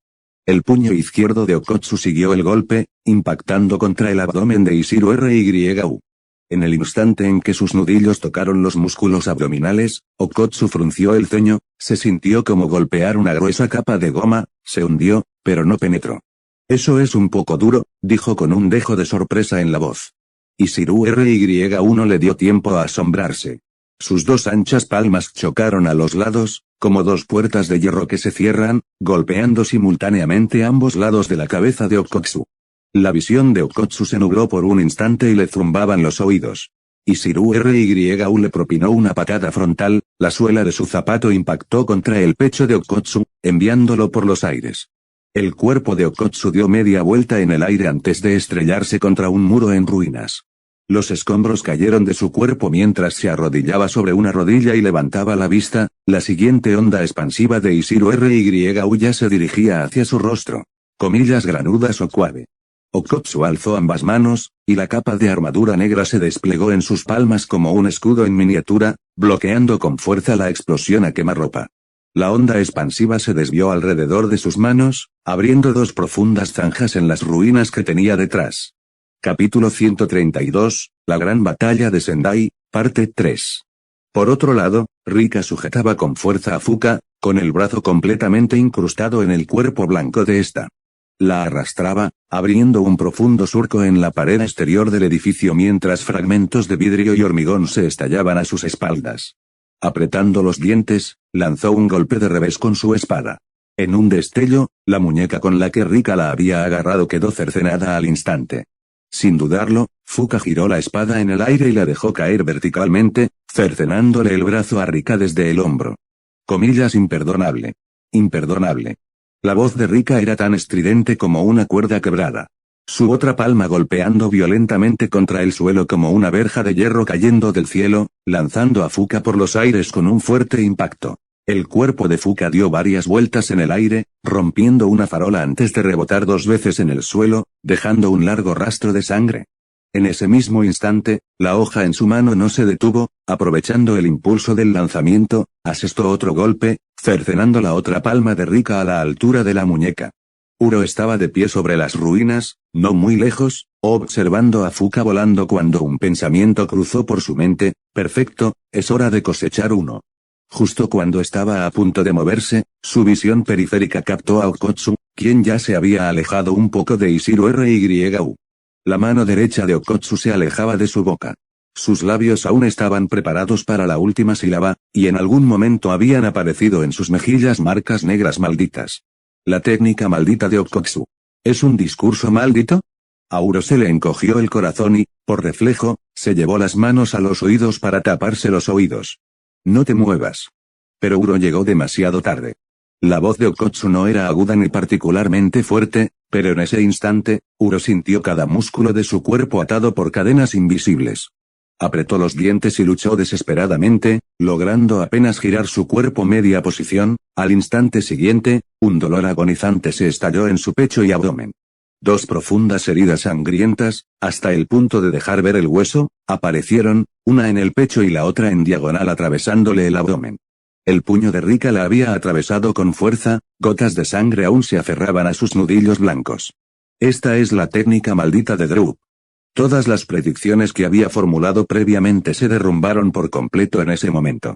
El puño izquierdo de Okotsu siguió el golpe, impactando contra el abdomen de Ishiro Ryu. En el instante en que sus nudillos tocaron los músculos abdominales, Okotsu frunció el ceño, se sintió como golpear una gruesa capa de goma, se hundió, pero no penetró. Eso es un poco duro, dijo con un dejo de sorpresa en la voz. Ishiro Ryu no le dio tiempo a asombrarse. Sus dos anchas palmas chocaron a los lados, como dos puertas de hierro que se cierran, golpeando simultáneamente ambos lados de la cabeza de Okotsu. La visión de Okotsu se nubló por un instante y le zumbaban los oídos. Ishiro Ryu le propinó una patada frontal, la suela de su zapato impactó contra el pecho de Okotsu, enviándolo por los aires. El cuerpo de Okotsu dio media vuelta en el aire antes de estrellarse contra un muro en ruinas. Los escombros cayeron de su cuerpo mientras se arrodillaba sobre una rodilla y levantaba la vista, la siguiente onda expansiva de Ishiro Ryu ya se dirigía hacia su rostro. Comillas, granudas o cuave. Okotsu alzó ambas manos, y la capa de armadura negra se desplegó en sus palmas como un escudo en miniatura, bloqueando con fuerza la explosión a quemarropa. La onda expansiva se desvió alrededor de sus manos, abriendo dos profundas zanjas en las ruinas que tenía detrás. Capítulo 132, La gran batalla de Sendai, parte 3. Por otro lado, Rika sujetaba con fuerza a Fuka, con el brazo completamente incrustado en el cuerpo blanco de esta. La arrastraba, abriendo un profundo surco en la pared exterior del edificio mientras fragmentos de vidrio y hormigón se estallaban a sus espaldas. Apretando los dientes, lanzó un golpe de revés con su espada. En un destello, la muñeca con la que Rika la había agarrado quedó cercenada al instante. Sin dudarlo, Fuka giró la espada en el aire y la dejó caer verticalmente, cercenándole el brazo a Rika desde el hombro. Comillas, imperdonable. Imperdonable. La voz de Rika era tan estridente como una cuerda quebrada. su otra palma golpeando violentamente contra el suelo como una verja de hierro cayendo del cielo, lanzando a Fuka por los aires con un fuerte impacto. El cuerpo de Fuka dio varias vueltas en el aire, rompiendo una farola antes de rebotar 2 veces en el suelo, dejando un largo rastro de sangre. En ese mismo instante, la hoja en su mano no se detuvo, aprovechando el impulso del lanzamiento, asestó otro golpe, cercenando la otra palma de Rika a la altura de la muñeca. Uro estaba de pie sobre las ruinas, no muy lejos, observando a Fuka volando cuando un pensamiento cruzó por su mente: perfecto, es hora de cosechar uno. Justo cuando estaba a punto de moverse, su visión periférica captó a Okotsu, quien ya se había alejado un poco de Ishiru Ryu. La mano derecha de Okotsu se alejaba de su boca. Sus labios aún estaban preparados para la última sílaba, y en algún momento habían aparecido en sus mejillas marcas negras malditas. La técnica maldita de Okotsu. ¿Es un discurso maldito? A Uro se le encogió el corazón y, por reflejo, se llevó las manos a los oídos para taparse los oídos. No te muevas. Pero Uro llegó demasiado tarde. La voz de Okotsu no era aguda ni particularmente fuerte, pero en ese instante, Uro sintió cada músculo de su cuerpo atado por cadenas invisibles. Apretó los dientes y luchó desesperadamente, logrando apenas girar su cuerpo media posición. Al instante siguiente, un dolor agonizante se estalló en su pecho y abdomen. 2 profundas heridas sangrientas, hasta el punto de dejar ver el hueso, aparecieron, una en el pecho y la otra en diagonal atravesándole el abdomen. El puño de Rika la había atravesado con fuerza, gotas de sangre aún se aferraban a sus nudillos blancos. Esta es la técnica maldita de Drup. Todas las predicciones que había formulado previamente se derrumbaron por completo en ese momento.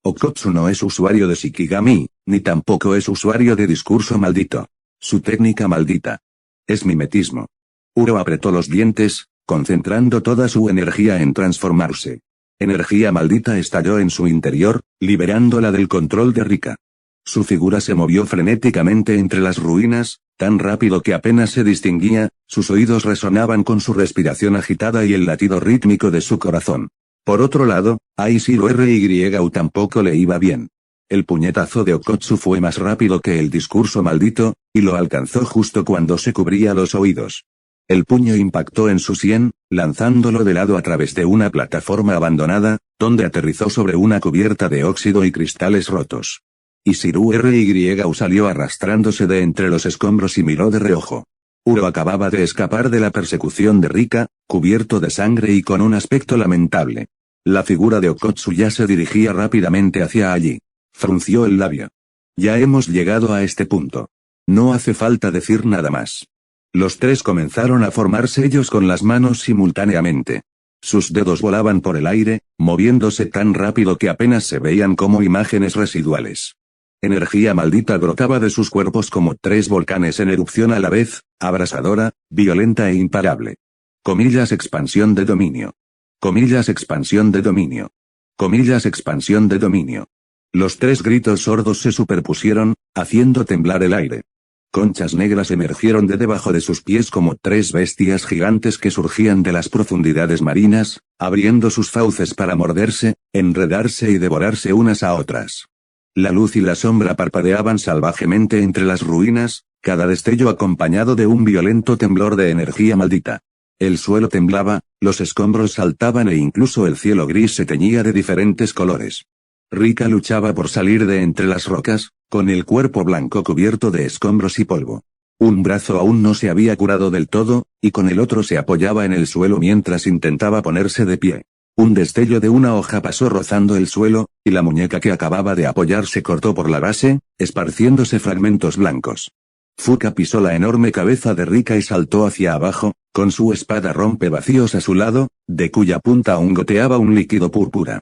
Okotsu no es usuario de Shikigami, ni tampoco es usuario de discurso maldito. Su técnica maldita es mimetismo. Uro apretó los dientes, concentrando toda su energía en transformarse. Energía maldita estalló en su interior, liberándola del control de Rika. Su figura se movió frenéticamente entre las ruinas, tan rápido que apenas se distinguía, sus oídos resonaban con su respiración agitada y el latido rítmico de su corazón. Por otro lado, a Ishiru Ryu tampoco le iba bien. El puñetazo de Okotsu fue más rápido que el discurso maldito, y lo alcanzó justo cuando se cubría los oídos. El puño impactó en su sien, lanzándolo de lado a través de una plataforma abandonada, donde aterrizó sobre una cubierta de óxido y cristales rotos. Ishiru Ryu salió arrastrándose de entre los escombros y miró de reojo. Uro acababa de escapar de la persecución de Rika, cubierto de sangre y con un aspecto lamentable. La figura de Okotsu ya se dirigía rápidamente hacia allí. Frunció el labio. Ya hemos llegado a este punto. No hace falta decir nada más. Los 3 comenzaron a formar sellos con las manos simultáneamente. Sus dedos volaban por el aire, moviéndose tan rápido que apenas se veían como imágenes residuales. Energía maldita brotaba de sus cuerpos como 3 volcanes en erupción a la vez, abrasadora, violenta e imparable. Comillas expansión de dominio. Comillas expansión de dominio. Comillas expansión de dominio. Los 3 gritos sordos se superpusieron, haciendo temblar el aire. Conchas negras emergieron de debajo de sus pies como 3 bestias gigantes que surgían de las profundidades marinas, abriendo sus fauces para morderse, enredarse y devorarse unas a otras. La luz y la sombra parpadeaban salvajemente entre las ruinas, cada destello acompañado de un violento temblor de energía maldita. El suelo temblaba, los escombros saltaban e incluso el cielo gris se teñía de diferentes colores. Rika luchaba por salir de entre las rocas, con el cuerpo blanco cubierto de escombros y polvo. Un brazo aún no se había curado del todo, y con el otro se apoyaba en el suelo mientras intentaba ponerse de pie. Un destello de una hoja pasó rozando el suelo, y la muñeca que acababa de apoyar se cortó por la base, esparciéndose fragmentos blancos. Fuka pisó la enorme cabeza de Rika y saltó hacia abajo, con su espada rompevacíos a su lado, de cuya punta aún goteaba un líquido púrpura.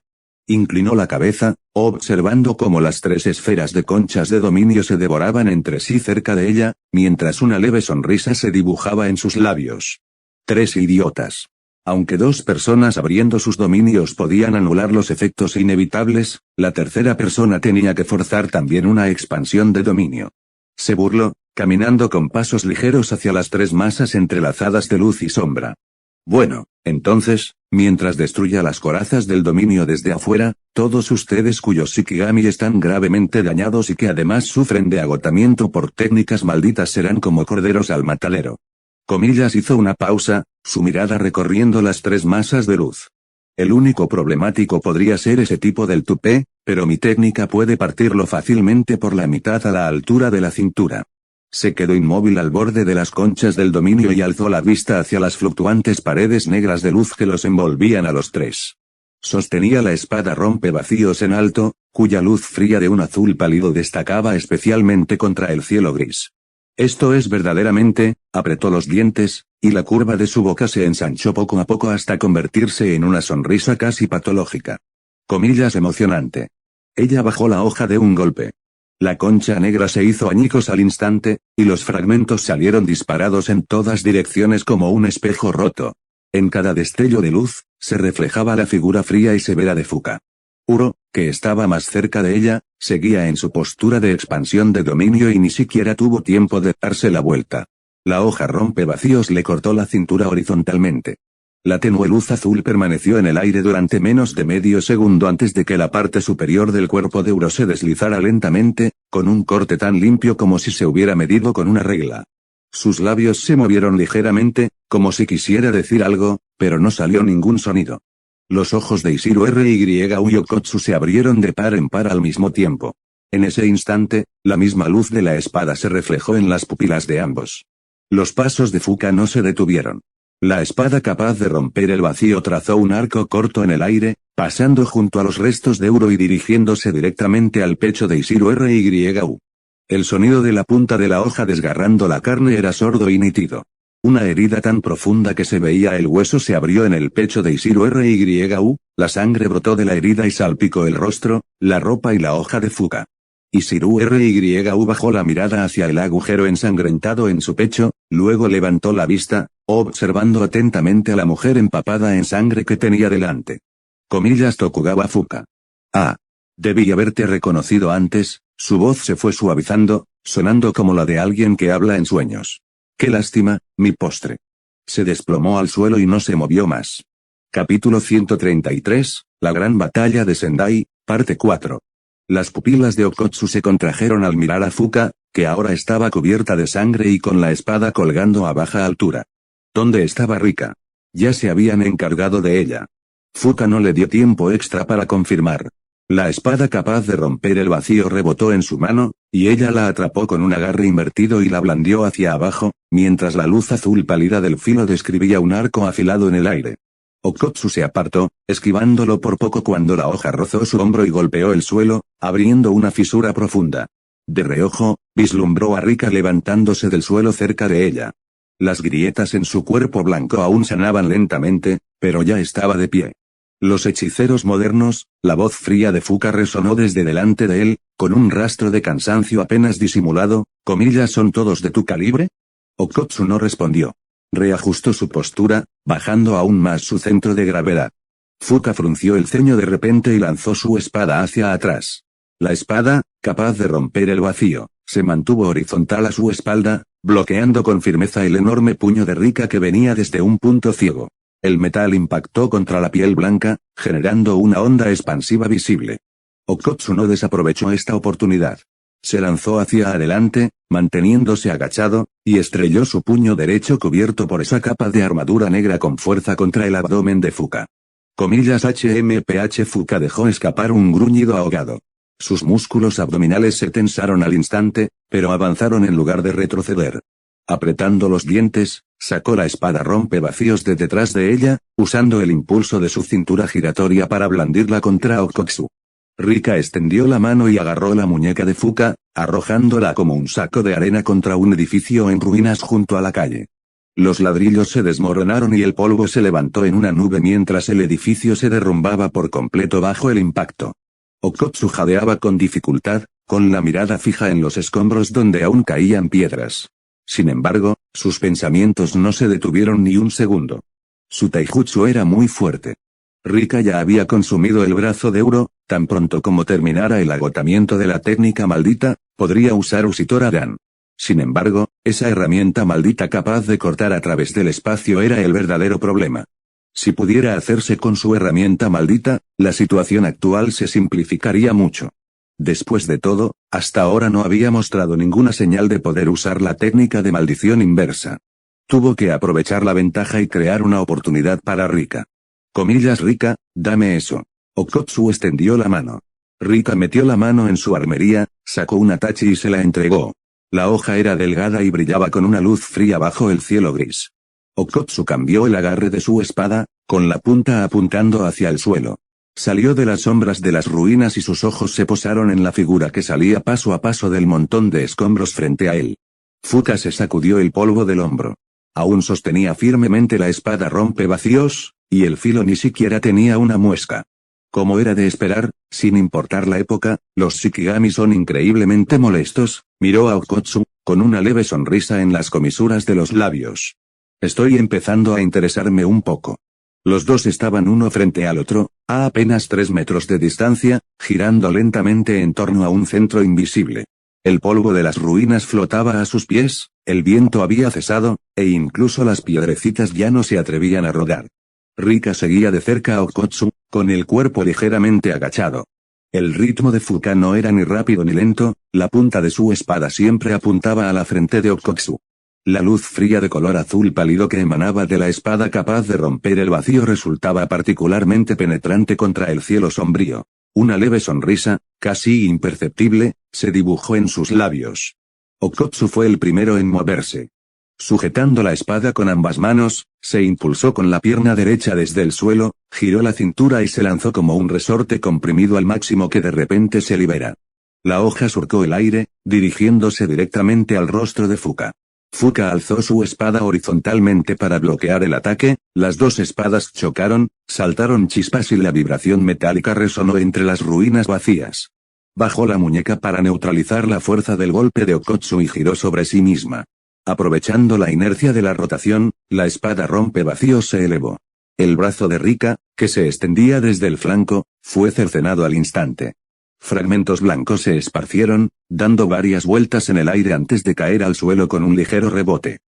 Inclinó la cabeza, observando cómo las 3 esferas de conchas de dominio se devoraban entre sí cerca de ella, mientras una leve sonrisa se dibujaba en sus labios. 3 idiotas. Aunque 2 personas abriendo sus dominios podían anular los efectos inevitables, la tercera persona tenía que forzar también una expansión de dominio. Se burló, caminando con pasos ligeros hacia las 3 masas entrelazadas de luz y sombra. Bueno, entonces, mientras destruya las corazas del dominio desde afuera, todos ustedes cuyos Shikigami están gravemente dañados y que además sufren de agotamiento por técnicas malditas serán como corderos al matadero. Comillas hizo una pausa, su mirada recorriendo las tres masas de luz. El único problemático podría ser ese tipo del tupé, pero mi técnica puede partirlo fácilmente por la mitad a la altura de la cintura. Se quedó inmóvil al borde de las conchas del dominio y alzó la vista hacia las fluctuantes paredes negras de luz que los envolvían a los tres. Sostenía la espada rompevacíos en alto, cuya luz fría de un azul pálido destacaba especialmente contra el cielo gris. Esto es verdaderamente, apretó los dientes, y la curva de su boca se ensanchó poco a poco hasta convertirse en una sonrisa casi patológica. Comillas emocionante. Ella bajó la hoja de un golpe. La concha negra se hizo añicos al instante, y los fragmentos salieron disparados en todas direcciones como un espejo roto. En cada destello de luz, se reflejaba la figura fría y severa de Fuka. Uro, que estaba más cerca de ella, seguía en su postura de expansión de dominio y ni siquiera tuvo tiempo de darse la vuelta. La hoja rompevacíos le cortó la cintura horizontalmente. La tenue luz azul permaneció en el aire durante menos de medio segundo antes de que la parte superior del cuerpo de Uro se deslizara lentamente, con un corte tan limpio como si se hubiera medido con una regla. Sus labios se movieron ligeramente, como si quisiera decir algo, pero no salió ningún sonido. Los ojos de Ishiru RY Yokotsu se abrieron de par en par al mismo tiempo. En ese instante, la misma luz de la espada se reflejó en las pupilas de ambos. Los pasos de Fuka no se detuvieron. La espada capaz de romper el vacío trazó un arco corto en el aire, pasando junto a los restos de Uro y dirigiéndose directamente al pecho de Ishiru RY. El sonido de la punta de la hoja desgarrando la carne era sordo y nítido. Una herida tan profunda que se veía el hueso se abrió en el pecho de Ishiru RY, la sangre brotó de la herida y salpicó el rostro, la ropa y la hoja de Fuka. Ishiru RY bajó la mirada hacia el agujero ensangrentado en su pecho, luego levantó la vista, observando atentamente a la mujer empapada en sangre que tenía delante. Comillas Tokugawa Fuka. Ah. Debí haberte reconocido antes, su voz se fue suavizando, sonando como la de alguien que habla en sueños. Qué lástima, mi postre. Se desplomó al suelo y no se movió más. Capítulo 133, La gran batalla de Sendai, parte 4. Las pupilas de Okotsu se contrajeron al mirar a Fuka, que ahora estaba cubierta de sangre y con la espada colgando a baja altura. ¿Dónde estaba Rika? Ya se habían encargado de ella. Fuka no le dio tiempo extra para confirmar. La espada capaz de romper el vacío rebotó en su mano, y ella la atrapó con un agarre invertido y la blandió hacia abajo, mientras la luz azul pálida del filo describía un arco afilado en el aire. Okotsu se apartó, esquivándolo por poco cuando la hoja rozó su hombro y golpeó el suelo, abriendo una fisura profunda. De reojo, vislumbró a Rika levantándose del suelo cerca de ella. Las grietas en su cuerpo blanco aún sanaban lentamente, pero ya estaba de pie. Los hechiceros modernos, la voz fría de Fuka resonó desde delante de él, con un rastro de cansancio apenas disimulado, comillas ¿son todos de tu calibre? Okotsu no respondió. Reajustó su postura, bajando aún más su centro de gravedad. Fuka frunció el ceño de repente y lanzó su espada hacia atrás. La espada, capaz de romper el vacío, se mantuvo horizontal a su espalda, bloqueando con firmeza el enorme puño de Rika que venía desde un punto ciego. El metal impactó contra la piel blanca, generando una onda expansiva visible. Okotsu no desaprovechó esta oportunidad. Se lanzó hacia adelante, manteniéndose agachado, y estrelló su puño derecho cubierto por esa capa de armadura negra con fuerza contra el abdomen de Fuka. Comillas HMPH Fuka dejó escapar un gruñido ahogado. Sus músculos abdominales se tensaron al instante, pero avanzaron en lugar de retroceder. Apretando los dientes, sacó la espada rompevacíos de detrás de ella, usando el impulso de su cintura giratoria para blandirla contra Okotsu. Rika extendió la mano y agarró la muñeca de Fuka, arrojándola como un saco de arena contra un edificio en ruinas junto a la calle. Los ladrillos se desmoronaron y el polvo se levantó en una nube mientras el edificio se derrumbaba por completo bajo el impacto. Okotsu jadeaba con dificultad, con la mirada fija en los escombros donde aún caían piedras. Sin embargo, sus pensamientos no se detuvieron ni un segundo. Su taijutsu era muy fuerte. Rika ya había consumido el brazo de Uro, tan pronto como terminara el agotamiento de la técnica maldita, podría usar Usitora Dan. Sin embargo, esa herramienta maldita capaz de cortar a través del espacio era el verdadero problema. Si pudiera hacerse con su herramienta maldita, la situación actual se simplificaría mucho. Después de todo, hasta ahora no había mostrado ninguna señal de poder usar la técnica de maldición inversa. Tuvo que aprovechar la ventaja y crear una oportunidad para Rika. Comillas: Rika, dame eso. Okkotsu extendió la mano. Rika metió la mano en su armería, sacó una tachi y se la entregó. La hoja era delgada y brillaba con una luz fría bajo el cielo gris. Okkotsu cambió el agarre de su espada, con la punta apuntando hacia el suelo. Salió de las sombras de las ruinas y sus ojos se posaron en la figura que salía paso a paso del montón de escombros frente a él. Fuka se sacudió el polvo del hombro. Aún sostenía firmemente la espada rompevacíos, y el filo ni siquiera tenía una muesca. Como era de esperar, sin importar la época, los Shikigami son increíblemente molestos, miró a Okkotsu, con una leve sonrisa en las comisuras de los labios. Estoy empezando a interesarme un poco. Los dos estaban uno frente al otro, a apenas 3 metros de distancia, girando lentamente en torno a un centro invisible. El polvo de las ruinas flotaba a sus pies, el viento había cesado, e incluso las piedrecitas ya no se atrevían a rodar. Rika seguía de cerca a Okkotsu, con el cuerpo ligeramente agachado. El ritmo de Fuka no era ni rápido ni lento, la punta de su espada siempre apuntaba a la frente de Okkotsu. La luz fría de color azul pálido que emanaba de la espada capaz de romper el vacío resultaba particularmente penetrante contra el cielo sombrío. Una leve sonrisa, casi imperceptible, se dibujó en sus labios. Okkotsu fue el primero en moverse. Sujetando la espada con ambas manos, se impulsó con la pierna derecha desde el suelo, giró la cintura y se lanzó como un resorte comprimido al máximo que de repente se libera. La hoja surcó el aire, dirigiéndose directamente al rostro de Fuka. Fuka alzó su espada horizontalmente para bloquear el ataque, las dos espadas chocaron, saltaron chispas y la vibración metálica resonó entre las ruinas vacías. Bajó la muñeca para neutralizar la fuerza del golpe de Okkotsu y giró sobre sí misma. Aprovechando la inercia de la rotación, la espada rompevacíos se elevó. El brazo de Rika, que se extendía desde el flanco, fue cercenado al instante. Fragmentos blancos se esparcieron, dando varias vueltas en el aire antes de caer al suelo con un ligero rebote.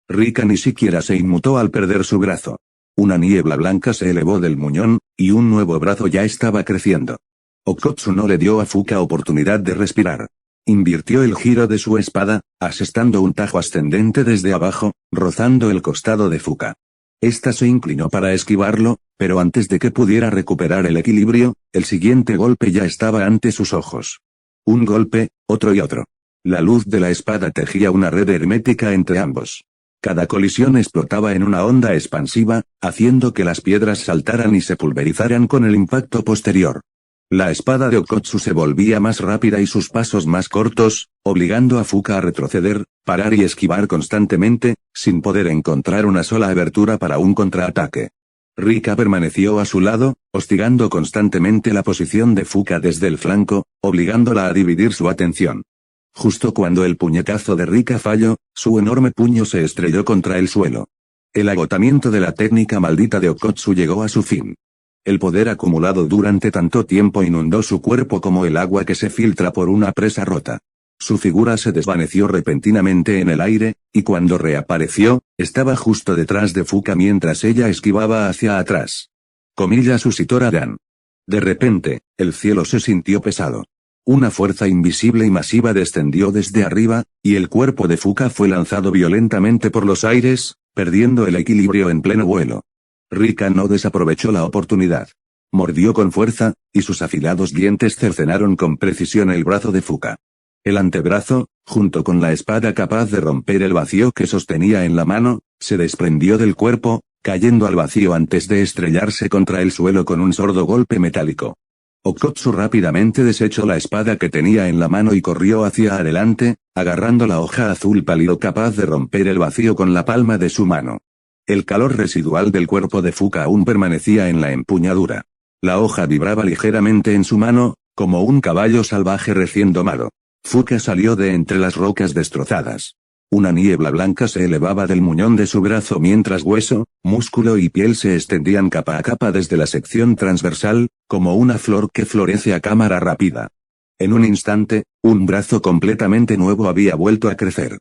Rika ni siquiera se inmutó al perder su brazo. Una niebla blanca se elevó del muñón, y un nuevo brazo ya estaba creciendo. Okkotsu no le dio a Fuka oportunidad de respirar. Invirtió el giro de su espada, asestando un tajo ascendente desde abajo, rozando el costado de Fuka. Esta se inclinó para esquivarlo, pero antes de que pudiera recuperar el equilibrio, el siguiente golpe ya estaba ante sus ojos. Un golpe, otro y otro. La luz de la espada tejía una red hermética entre ambos. Cada colisión explotaba en una onda expansiva, haciendo que las piedras saltaran y se pulverizaran con el impacto posterior. La espada de Okkotsu se volvía más rápida y sus pasos más cortos, obligando a Fuka a retroceder, parar y esquivar constantemente, sin poder encontrar una sola abertura para un contraataque. Rika permaneció a su lado, hostigando constantemente la posición de Fuka desde el flanco, obligándola a dividir su atención. Justo cuando el puñetazo de Rika falló, su enorme puño se estrelló contra el suelo. El agotamiento de la técnica maldita de Okkotsu llegó a su fin. El poder acumulado durante tanto tiempo inundó su cuerpo como el agua que se filtra por una presa rota. Su figura se desvaneció repentinamente en el aire, y cuando reapareció, estaba justo detrás de Fuka mientras ella esquivaba hacia atrás. Comillas: Usitora Dan. De repente, el cielo se sintió pesado. Una fuerza invisible y masiva descendió desde arriba, y el cuerpo de Fuka fue lanzado violentamente por los aires, perdiendo el equilibrio en pleno vuelo. Rika no desaprovechó la oportunidad. Mordió con fuerza, y sus afilados dientes cercenaron con precisión el brazo de Fuka. El antebrazo, junto con la espada capaz de romper el vacío que sostenía en la mano, se desprendió del cuerpo, cayendo al vacío antes de estrellarse contra el suelo con un sordo golpe metálico. Okkotsu rápidamente desechó la espada que tenía en la mano y corrió hacia adelante, agarrando la hoja azul pálido capaz de romper el vacío con la palma de su mano. El calor residual del cuerpo de Fuka aún permanecía en la empuñadura. La hoja vibraba ligeramente en su mano, como un caballo salvaje recién domado. Fuka salió de entre las rocas destrozadas. Una niebla blanca se elevaba del muñón de su brazo mientras hueso, músculo y piel se extendían capa a capa desde la sección transversal, como una flor que florece a cámara rápida. En un instante, un brazo completamente nuevo había vuelto a crecer.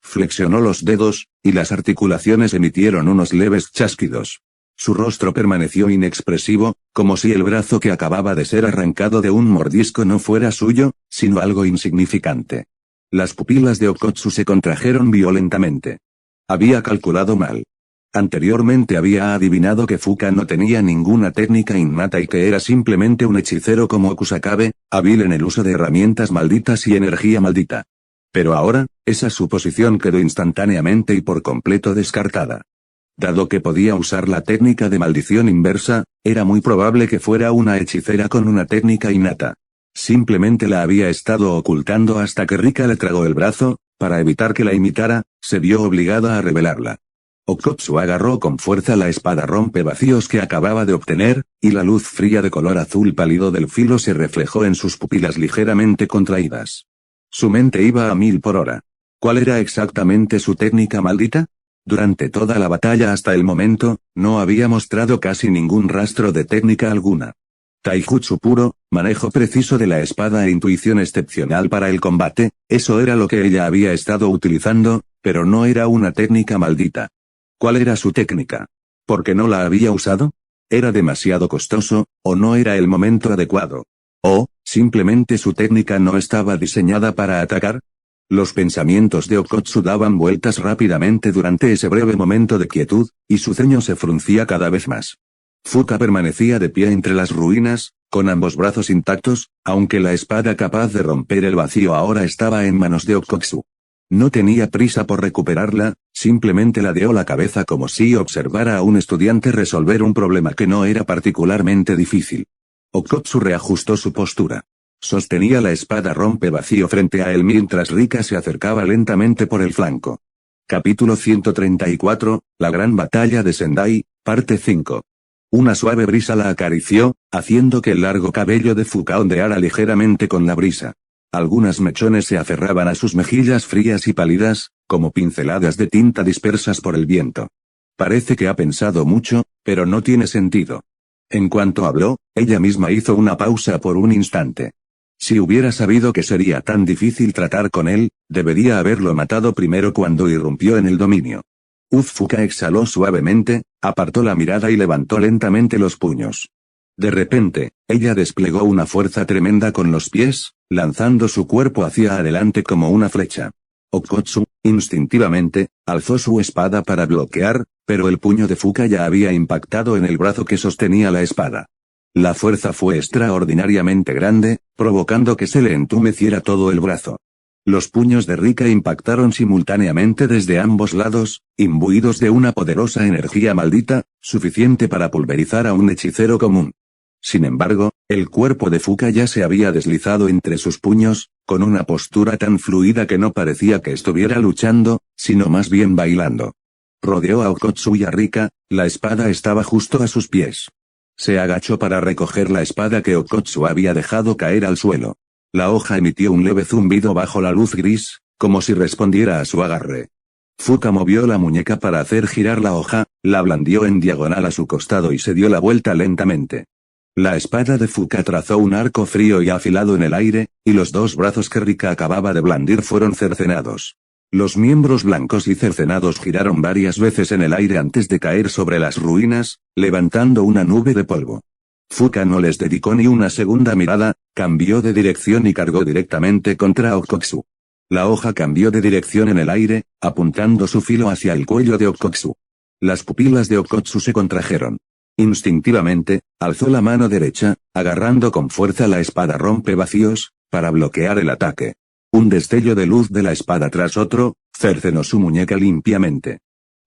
Flexionó los dedos, y las articulaciones emitieron unos leves chasquidos. Su rostro permaneció inexpresivo, como si el brazo que acababa de ser arrancado de un mordisco no fuera suyo, sino algo insignificante. Las pupilas de Okkotsu se contrajeron violentamente. Había calculado mal. Anteriormente había adivinado que Fuka no tenía ninguna técnica innata y que era simplemente un hechicero como Kusakabe, hábil en el uso de herramientas malditas y energía maldita. Pero ahora, esa suposición quedó instantáneamente y por completo descartada. Dado que podía usar la técnica de maldición inversa, era muy probable que fuera una hechicera con una técnica innata. Simplemente la había estado ocultando hasta que Rika le tragó el brazo, para evitar que la imitara, se vio obligada a revelarla. Okkotsu agarró con fuerza la espada rompevacíos que acababa de obtener, y la luz fría de color azul pálido del filo se reflejó en sus pupilas ligeramente contraídas. Su mente iba a 1000 por hora. ¿Cuál era exactamente su técnica maldita? Durante toda la batalla hasta el momento, no había mostrado casi ningún rastro de técnica alguna. Taijutsu puro, manejo preciso de la espada e intuición excepcional para el combate, eso era lo que ella había estado utilizando, pero no era una técnica maldita. ¿Cuál era su técnica? ¿Por qué no la había usado? ¿Era demasiado costoso, o no era el momento adecuado? ¿O, simplemente su técnica no estaba diseñada para atacar? Los pensamientos de Okkotsu daban vueltas rápidamente durante ese breve momento de quietud, y su ceño se fruncía cada vez más. Fuka permanecía de pie entre las ruinas, con ambos brazos intactos, aunque la espada capaz de romper el vacío ahora estaba en manos de Okkotsu. No tenía prisa por recuperarla, simplemente ladeó la cabeza como si observara a un estudiante resolver un problema que no era particularmente difícil. Okkotsu reajustó su postura. Sostenía la espada rompevacío frente a él mientras Rika se acercaba lentamente por el flanco. Capítulo 134, La gran batalla de Sendai, parte 5. Una suave brisa la acarició, haciendo que el largo cabello de Fuka ondeara ligeramente con la brisa. Algunas mechones se aferraban a sus mejillas frías y pálidas, como pinceladas de tinta dispersas por el viento. Parece que ha pensado mucho, pero no tiene sentido. En cuanto habló, ella misma hizo una pausa por un instante. Si hubiera sabido que sería tan difícil tratar con él, debería haberlo matado primero cuando irrumpió en el dominio. Fuka exhaló suavemente, apartó la mirada y levantó lentamente los puños. De repente, ella desplegó una fuerza tremenda con los pies, lanzando su cuerpo hacia adelante como una flecha. Okkotsu, instintivamente, alzó su espada para bloquear, pero el puño de Fuka ya había impactado en el brazo que sostenía la espada. La fuerza fue extraordinariamente grande, provocando que se le entumeciera todo el brazo. Los puños de Rika impactaron simultáneamente desde ambos lados, imbuidos de una poderosa energía maldita, suficiente para pulverizar a un hechicero común. Sin embargo, el cuerpo de Fuka ya se había deslizado entre sus puños, con una postura tan fluida que no parecía que estuviera luchando, sino más bien bailando. Rodeó a Okkotsu y a Rika, la espada estaba justo a sus pies. Se agachó para recoger la espada que Okkotsu había dejado caer al suelo. La hoja emitió un leve zumbido bajo la luz gris, como si respondiera a su agarre. Fuka movió la muñeca para hacer girar la hoja, la blandió en diagonal a su costado y se dio la vuelta lentamente. La espada de Fuka trazó un arco frío y afilado en el aire, y los dos brazos que Rika acababa de blandir fueron cercenados. Los miembros blancos y cercenados giraron varias veces en el aire antes de caer sobre las ruinas, levantando una nube de polvo. Fuka no les dedicó ni una segunda mirada, cambió de dirección y cargó directamente contra Okkotsu. La hoja cambió de dirección en el aire, apuntando su filo hacia el cuello de Okkotsu. Las pupilas de Okkotsu se contrajeron. Instintivamente, alzó la mano derecha, agarrando con fuerza la espada rompevacíos, para bloquear el ataque. Un destello de luz de la espada tras otro, cercenó su muñeca limpiamente.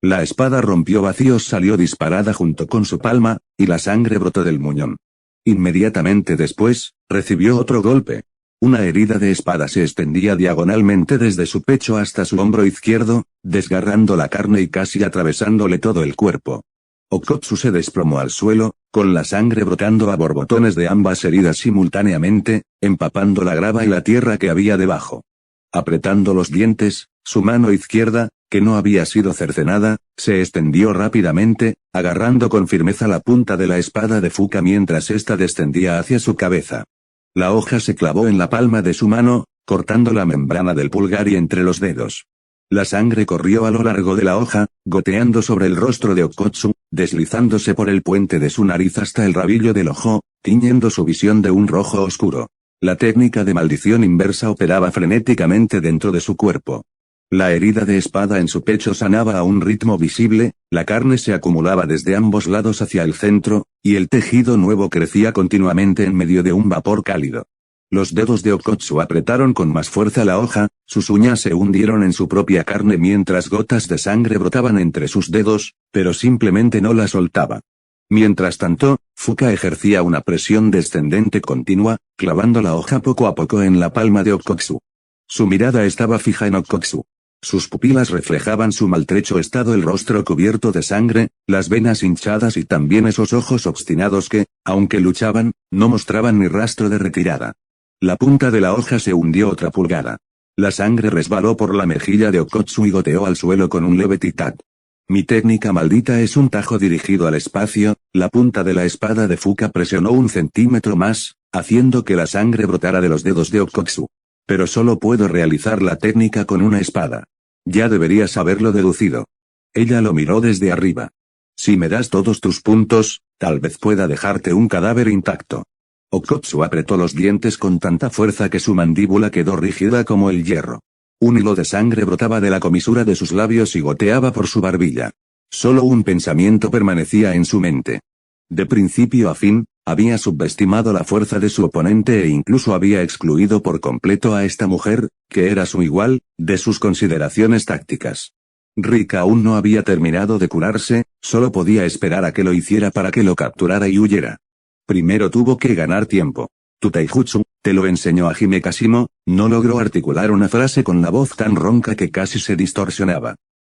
La espada rompió vacíos, salió disparada junto con su palma, y la sangre brotó del muñón. Inmediatamente después, recibió otro golpe. Una herida de espada se extendía diagonalmente desde su pecho hasta su hombro izquierdo, desgarrando la carne y casi atravesándole todo el cuerpo. Okkotsu se desplomó al suelo, con la sangre brotando a borbotones de ambas heridas simultáneamente, empapando la grava y la tierra que había debajo. Apretando los dientes, su mano izquierda, que no había sido cercenada, se extendió rápidamente, agarrando con firmeza la punta de la espada de Fuka mientras ésta descendía hacia su cabeza. La hoja se clavó en la palma de su mano, cortando la membrana del pulgar y entre los dedos. La sangre corrió a lo largo de la hoja, goteando sobre el rostro de Okkotsu, deslizándose por el puente de su nariz hasta el rabillo del ojo, tiñendo su visión de un rojo oscuro. La técnica de maldición inversa operaba frenéticamente dentro de su cuerpo. La herida de espada en su pecho sanaba a un ritmo visible, la carne se acumulaba desde ambos lados hacia el centro, y el tejido nuevo crecía continuamente en medio de un vapor cálido. Los dedos de Okotsu apretaron con más fuerza la hoja, sus uñas se hundieron en su propia carne mientras gotas de sangre brotaban entre sus dedos, pero simplemente no la soltaba. Mientras tanto, Fuka ejercía una presión descendente continua, clavando la hoja poco a poco en la palma de Okotsu. Su mirada estaba fija en Okotsu. Sus pupilas reflejaban su maltrecho estado, el rostro cubierto de sangre, las venas hinchadas y también esos ojos obstinados que, aunque luchaban, no mostraban ni rastro de retirada. La punta de la hoja se hundió otra pulgada. La sangre resbaló por la mejilla de Okotsu y goteó al suelo con un leve tic-tac. Mi técnica maldita es un tajo dirigido al espacio, la punta de la espada de Fuka presionó 1 centímetro más, haciendo que la sangre brotara de los dedos de Okotsu. Pero solo puedo realizar la técnica con una espada. Ya deberías haberlo deducido. Ella lo miró desde arriba. Si me das todos tus puntos, tal vez pueda dejarte un cadáver intacto. Okotsu apretó los dientes con tanta fuerza que su mandíbula quedó rígida como el hierro. Un hilo de sangre brotaba de la comisura de sus labios y goteaba por su barbilla. Solo un pensamiento permanecía en su mente. De principio a fin, había subestimado la fuerza de su oponente e incluso había excluido por completo a esta mujer, que era su igual, de sus consideraciones tácticas. Rika aún no había terminado de curarse, solo podía esperar a que lo hiciera para que lo capturara y huyera. Primero tuvo que ganar tiempo. Tu taijutsu, te lo enseñó a Hime Kashimo, no logró articular una frase con la voz tan ronca que casi se distorsionaba.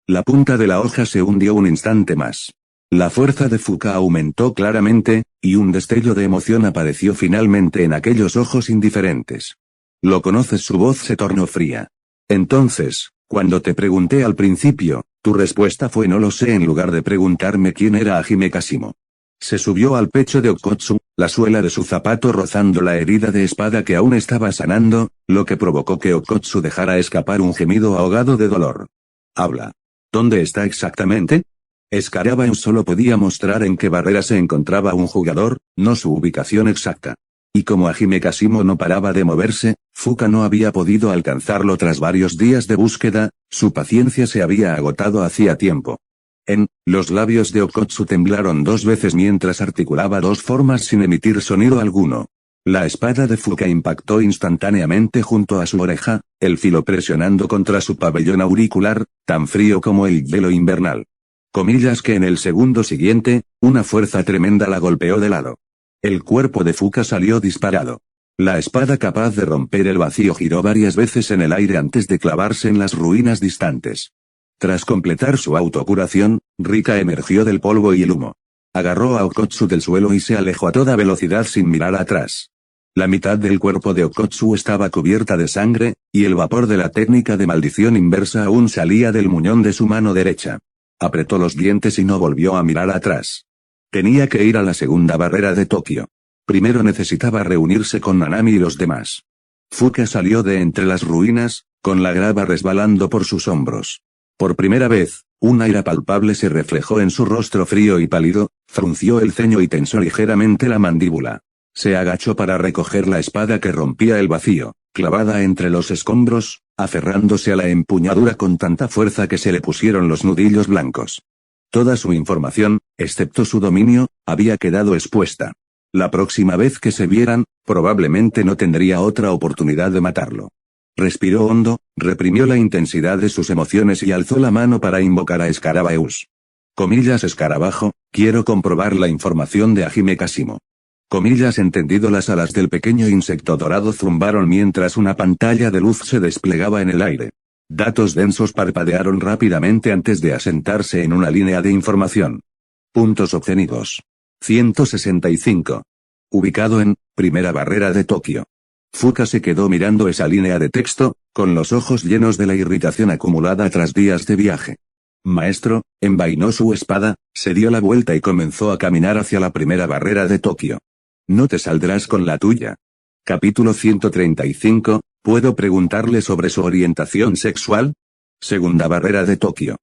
La punta de la hoja se hundió un instante más. La fuerza de Fuka aumentó claramente, y un destello de emoción apareció finalmente en aquellos ojos indiferentes. ¿Lo conoces? Su voz se tornó fría. Entonces, cuando te pregunté al principio, tu respuesta fue no lo sé en lugar de preguntarme quién era Hime Kashimo. Se subió al pecho de Okotsu, la suela de su zapato rozando la herida de espada que aún estaba sanando, lo que provocó que Okotsu dejara escapar un gemido ahogado de dolor. Habla. ¿Dónde está exactamente? Scarabaeus solo podía mostrar en qué barrera se encontraba un jugador, no su ubicación exacta. Y como Hime Kashimo no paraba de moverse, Fuka no había podido alcanzarlo tras varios días de búsqueda, su paciencia se había agotado hacía tiempo. Los labios de Okotsu temblaron 2 veces mientras articulaba 2 formas sin emitir sonido alguno. La espada de Fuka impactó instantáneamente junto a su oreja, el filo presionando contra su pabellón auricular, tan frío como el hielo invernal. Comillas que en el segundo siguiente, una fuerza tremenda la golpeó de lado. El cuerpo de Fuka salió disparado. La espada capaz de romper el vacío giró varias veces en el aire antes de clavarse en las ruinas distantes. Tras completar su autocuración, Rika emergió del polvo y el humo. Agarró a Okotsu del suelo y se alejó a toda velocidad sin mirar atrás. La mitad del cuerpo de Okotsu estaba cubierta de sangre, y el vapor de la técnica de maldición inversa aún salía del muñón de su mano derecha. Apretó los dientes y no volvió a mirar atrás. Tenía que ir a la segunda barrera de Tokio. Primero necesitaba reunirse con Nanami y los demás. Fuka salió de entre las ruinas, con la grava resbalando por sus hombros. Por primera vez, una ira palpable se reflejó en su rostro frío y pálido, frunció el ceño y tensó ligeramente la mandíbula. Se agachó para recoger la espada que rompía el vacío, clavada entre los escombros, aferrándose a la empuñadura con tanta fuerza que se le pusieron los nudillos blancos. Toda su información, excepto su dominio, había quedado expuesta. La próxima vez que se vieran, probablemente no tendría otra oportunidad de matarlo. Respiró hondo, reprimió la intensidad de sus emociones y alzó la mano para invocar a Scarabaeus. Comillas escarabajo, quiero comprobar la información de Hime Kashimo. Comillas entendido. Las alas del pequeño insecto dorado zumbaron mientras una pantalla de luz se desplegaba en el aire. Datos densos parpadearon rápidamente antes de asentarse en una línea de información. Puntos obtenidos. 165. Ubicado en, primera barrera de Tokio. Fuka se quedó mirando esa línea de texto, con los ojos llenos de la irritación acumulada tras días de viaje. Maestro, envainó su espada, se dio la vuelta y comenzó a caminar hacia la primera barrera de Tokio. No te saldrás con la tuya. Capítulo 135, ¿puedo preguntarle sobre su orientación sexual? Segunda barrera de Tokio.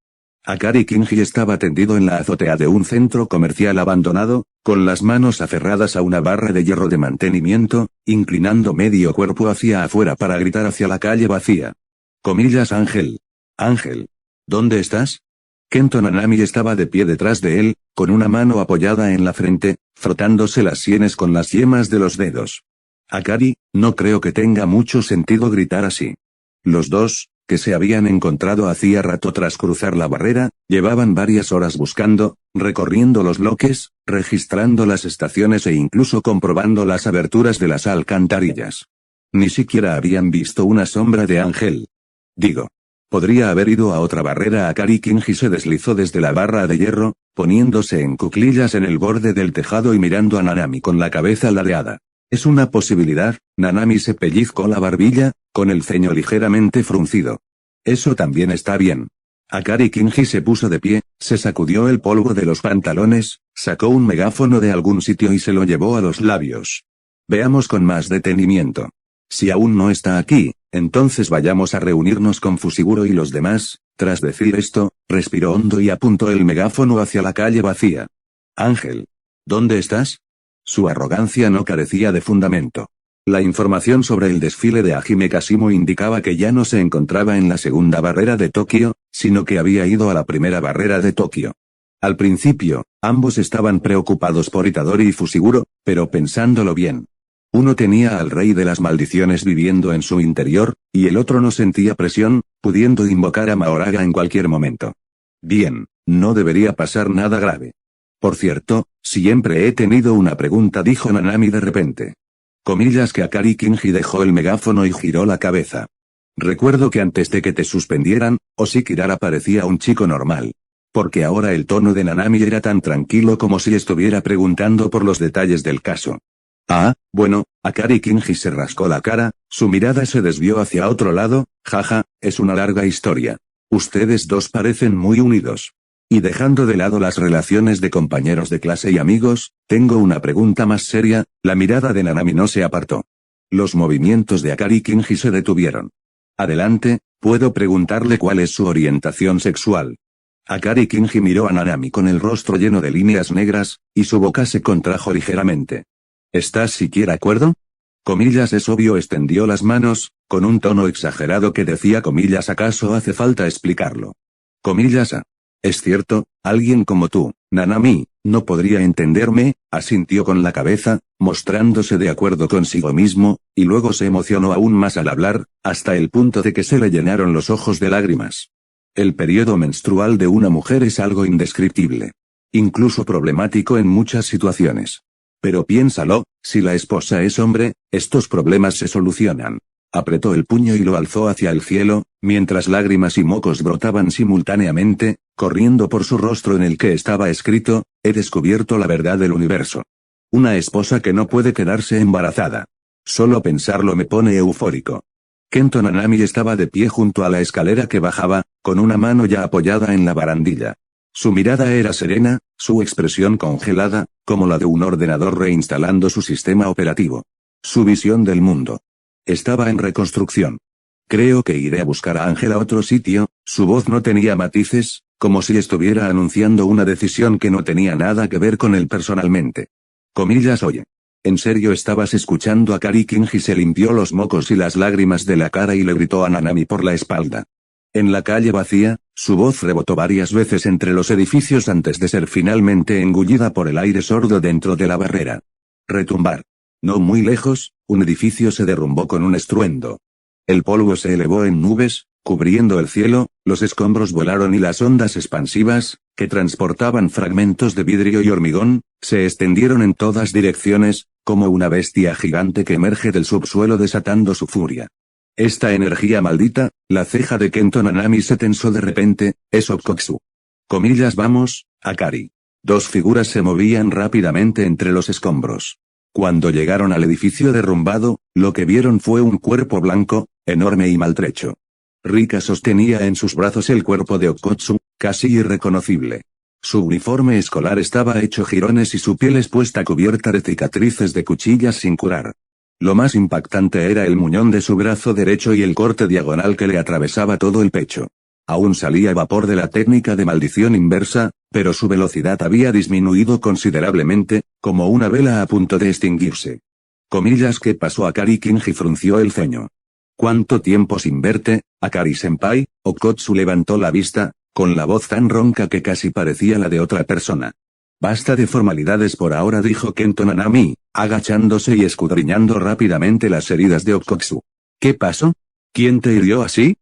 Akari Kinji estaba tendido en la azotea de un centro comercial abandonado, con las manos aferradas a una barra de hierro de mantenimiento, inclinando medio cuerpo hacia afuera para gritar hacia la calle vacía. Comillas Ángel. Ángel. ¿Dónde estás? Kento Nanami estaba de pie detrás de él, con una mano apoyada en la frente, frotándose las sienes con las yemas de los dedos. Akari, no creo que tenga mucho sentido gritar así. Los dos, que se habían encontrado hacía rato tras cruzar la barrera, llevaban varias horas buscando, recorriendo los bloques, registrando las estaciones e incluso comprobando las aberturas de las alcantarillas. Ni siquiera habían visto una sombra de Ángel. Digo. Podría haber ido a otra barrera. Akari Kinji se deslizó desde la barra de hierro, poniéndose en cuclillas en el borde del tejado y mirando a Nanami con la cabeza ladeada. Es una posibilidad. Nanami se pellizcó la barbilla, con el ceño ligeramente fruncido. Eso también está bien. Akari Kinji se puso de pie, se sacudió el polvo de los pantalones, sacó un megáfono de algún sitio y se lo llevó a los labios. Veamos con más detenimiento. Si aún no está aquí, entonces vayamos a reunirnos con Fushiguro y los demás. Tras decir esto, respiró hondo y apuntó el megáfono hacia la calle vacía. Ángel. ¿Dónde estás? Su arrogancia no carecía de fundamento. La información sobre el desfile de Hajime Kashimo indicaba que ya no se encontraba en la segunda barrera de Tokio, sino que había ido a la primera barrera de Tokio. Al principio, ambos estaban preocupados por Itadori y Fushiguro, pero pensándolo bien. Uno tenía al rey de las maldiciones viviendo en su interior, y el otro no sentía presión, pudiendo invocar a Mahoraga en cualquier momento. Bien, no debería pasar nada grave. Por cierto, siempre he tenido una pregunta, dijo Nanami de repente. Comillas que Akari Kinji dejó el megáfono y giró la cabeza. Recuerdo que antes de que te suspendieran, Oshikirara parecía un chico normal. Porque ahora el tono de Nanami era tan tranquilo como si estuviera preguntando por los detalles del caso. Ah, bueno, Akari Kinji se rascó la cara, su mirada se desvió hacia otro lado, jaja, es una larga historia. Ustedes dos parecen muy unidos. Y dejando de lado las relaciones de compañeros de clase y amigos, tengo una pregunta más seria. La mirada de Nanami no se apartó. Los movimientos de Akari Kinji se detuvieron. Adelante, puedo preguntarle cuál es su orientación sexual. Akari Kinji miró a Nanami con el rostro lleno de líneas negras, y su boca se contrajo ligeramente. ¿Estás siquiera acuerdo? Comillas es obvio, extendió las manos, con un tono exagerado que decía comillas, ¿acaso hace falta explicarlo? Comillas a. Es cierto, alguien como tú, Nanami, no podría entenderme, asintió con la cabeza, mostrándose de acuerdo consigo mismo, y luego se emocionó aún más al hablar, hasta el punto de que se le llenaron los ojos de lágrimas. El periodo menstrual de una mujer es algo indescriptible. Incluso problemático en muchas situaciones. Pero piénsalo, si la esposa es hombre, estos problemas se solucionan. Apretó el puño y lo alzó hacia el cielo, mientras lágrimas y mocos brotaban simultáneamente, corriendo por su rostro en el que estaba escrito, he descubierto la verdad del universo. Una esposa que no puede quedarse embarazada. Solo pensarlo me pone eufórico. Kento Nanami estaba de pie junto a la escalera que bajaba, con una mano ya apoyada en la barandilla. Su mirada era serena, su expresión congelada, como la de un ordenador reinstalando su sistema operativo. Su visión del mundo estaba en reconstrucción. Creo que iré a buscar a Ángel a otro sitio. Su voz no tenía matices, como si estuviera anunciando una decisión que no tenía nada que ver con él personalmente. Comillas, oye. ¿En serio estabas escuchando? Akari Kinji se limpió los mocos y las lágrimas de la cara y le gritó a Nanami por la espalda. En la calle vacía, su voz rebotó varias veces entre los edificios antes de ser finalmente engullida por el aire sordo dentro de la barrera. Retumbar. No muy lejos, un edificio se derrumbó con un estruendo. El polvo se elevó en nubes, cubriendo el cielo, los escombros volaron y las ondas expansivas, que transportaban fragmentos de vidrio y hormigón, se extendieron en todas direcciones, como una bestia gigante que emerge del subsuelo desatando su furia. Esta energía maldita, la ceja de Kento Nanami se tensó de repente, es Okotsu. Comillas, vamos, Akari. Dos figuras se movían rápidamente entre los escombros. Cuando llegaron al edificio derrumbado, lo que vieron fue un cuerpo blanco, enorme y maltrecho. Rika sostenía en sus brazos el cuerpo de Okotsu, casi irreconocible. Su uniforme escolar estaba hecho jirones y su piel expuesta cubierta de cicatrices de cuchillas sin curar. Lo más impactante era el muñón de su brazo derecho y el corte diagonal que le atravesaba todo el pecho. Aún salía vapor de la técnica de maldición inversa, pero su velocidad había disminuido considerablemente, como una vela a punto de extinguirse. Comillas, ¿qué pasó? Akari Kinji frunció el ceño. ¿Cuánto tiempo sin verte, Akari-senpai? Okotsu levantó la vista, con la voz tan ronca que casi parecía la de otra persona. Basta de formalidades por ahora, dijo Kento Nanami, agachándose y escudriñando rápidamente las heridas de Okotsu. ¿Qué pasó? ¿Quién te hirió así?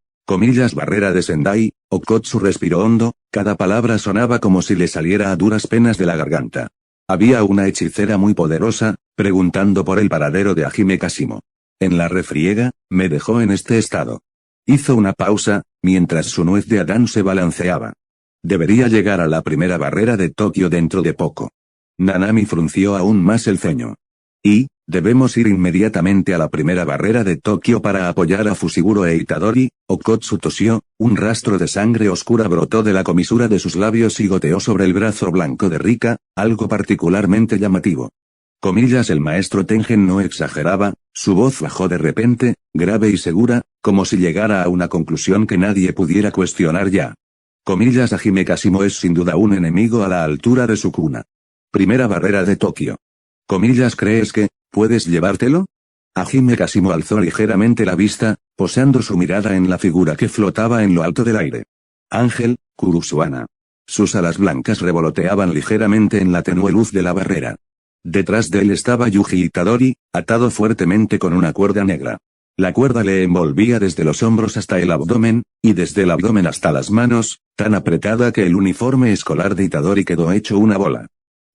Barrera de Sendai. Okotsu respiró hondo, cada palabra sonaba como si le saliera a duras penas de la garganta. Había una hechicera muy poderosa, preguntando por el paradero de Hajime Kashimo. En la refriega, me dejó en este estado. Hizo una pausa, mientras su nuez de Adán se balanceaba. Debería llegar a la primera barrera de Tokio dentro de poco. Nanami frunció aún más el ceño. Y, debemos ir inmediatamente a la primera barrera de Tokio para apoyar a Fushiguro e Itadori. Okotsu tosió, un rastro de sangre oscura brotó de la comisura de sus labios y goteó sobre el brazo blanco de Rika, algo particularmente llamativo. El maestro Tengen no exageraba, su voz bajó de repente, grave y segura, como si llegara a una conclusión que nadie pudiera cuestionar ya. Hajime Kashimo es sin duda un enemigo a la altura de su cuna. Primera barrera de Tokio. ¿Crees que puedes llevártelo? Hajime Kashimo alzó ligeramente la vista, posando su mirada en la figura que flotaba en lo alto del aire. Ángel, Kurusuana. Sus alas blancas revoloteaban ligeramente en la tenue luz de la barrera. Detrás de él estaba Yuji Itadori, atado fuertemente con una cuerda negra. La cuerda le envolvía desde los hombros hasta el abdomen, y desde el abdomen hasta las manos, tan apretada que el uniforme escolar de Itadori quedó hecho una bola.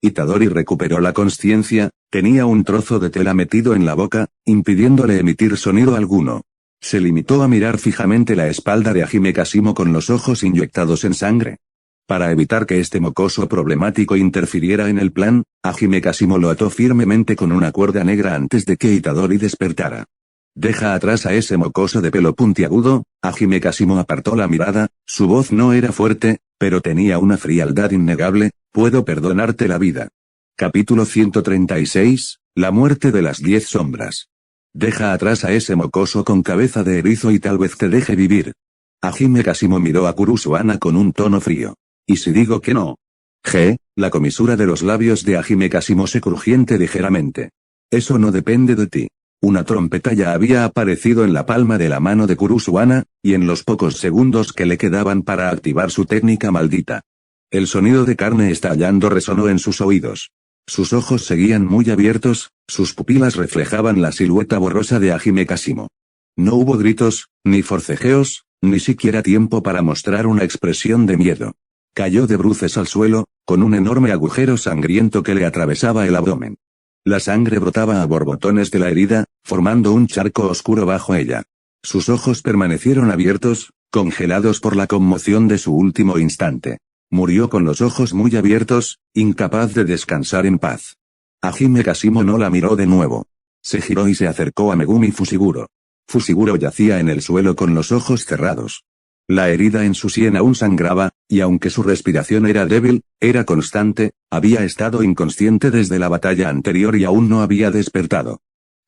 Itadori recuperó la consciencia, tenía un trozo de tela metido en la boca, impidiéndole emitir sonido alguno. Se limitó a mirar fijamente la espalda de Hajime Kashimo con los ojos inyectados en sangre. Para evitar que este mocoso problemático interfiriera en el plan, Hajime Kashimo lo ató firmemente con una cuerda negra antes de que Itadori despertara. Deja atrás a ese mocoso de pelo puntiagudo. Hajime Kashimo apartó la mirada, su voz no era fuerte, pero tenía una frialdad innegable. Puedo perdonarte la vida. Capítulo 136, la muerte de las 10 sombras. Deja atrás a ese mocoso con cabeza de erizo y tal vez te deje vivir. Hajime Kashimo miró a Kurusuana con un tono frío. ¿Y si digo que no? La comisura de los labios de Hajime Kashimo se crujiente ligeramente. Eso no depende de ti. Una trompeta ya había aparecido en la palma de la mano de Kurusuana, y en los pocos segundos que le quedaban para activar su técnica maldita. El sonido de carne estallando resonó en sus oídos. Sus ojos seguían muy abiertos, sus pupilas reflejaban la silueta borrosa de Hajime Kashimo. No hubo gritos, ni forcejeos, ni siquiera tiempo para mostrar una expresión de miedo. Cayó de bruces al suelo, con un enorme agujero sangriento que le atravesaba el abdomen. La sangre brotaba a borbotones de la herida, formando un charco oscuro bajo ella. Sus ojos permanecieron abiertos, congelados por la conmoción de su último instante. Murió con los ojos muy abiertos, incapaz de descansar en paz. Hajime Kashimo no la miró de nuevo. Se giró y se acercó a Megumi Fushiguro. Fushiguro yacía en el suelo con los ojos cerrados. La herida en su sien aún sangraba, y aunque su respiración era débil, era constante, había estado inconsciente desde la batalla anterior y aún no había despertado.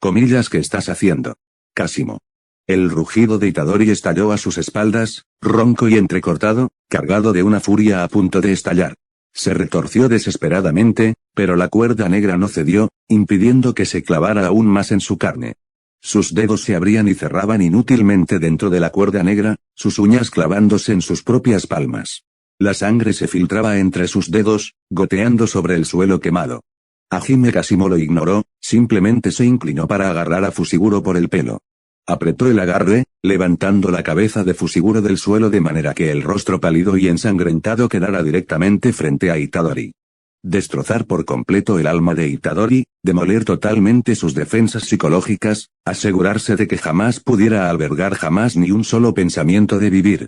¿Qué estás haciendo? Kashimo. El rugido de Itadori estalló a sus espaldas, ronco y entrecortado, cargado de una furia a punto de estallar. Se retorció desesperadamente, pero la cuerda negra no cedió, impidiendo que se clavara aún más en su carne. Sus dedos se abrían y cerraban inútilmente dentro de la cuerda negra, sus uñas clavándose en sus propias palmas. La sangre se filtraba entre sus dedos, goteando sobre el suelo quemado. Hajime Kashimo lo ignoró, simplemente se inclinó para agarrar a Fushiguro por el pelo. Apretó el agarre, levantando la cabeza de Fushiguro del suelo de manera que el rostro pálido y ensangrentado quedara directamente frente a Itadori. Destrozar por completo el alma de Itadori, demoler totalmente sus defensas psicológicas, asegurarse de que jamás pudiera albergar jamás ni un solo pensamiento de vivir.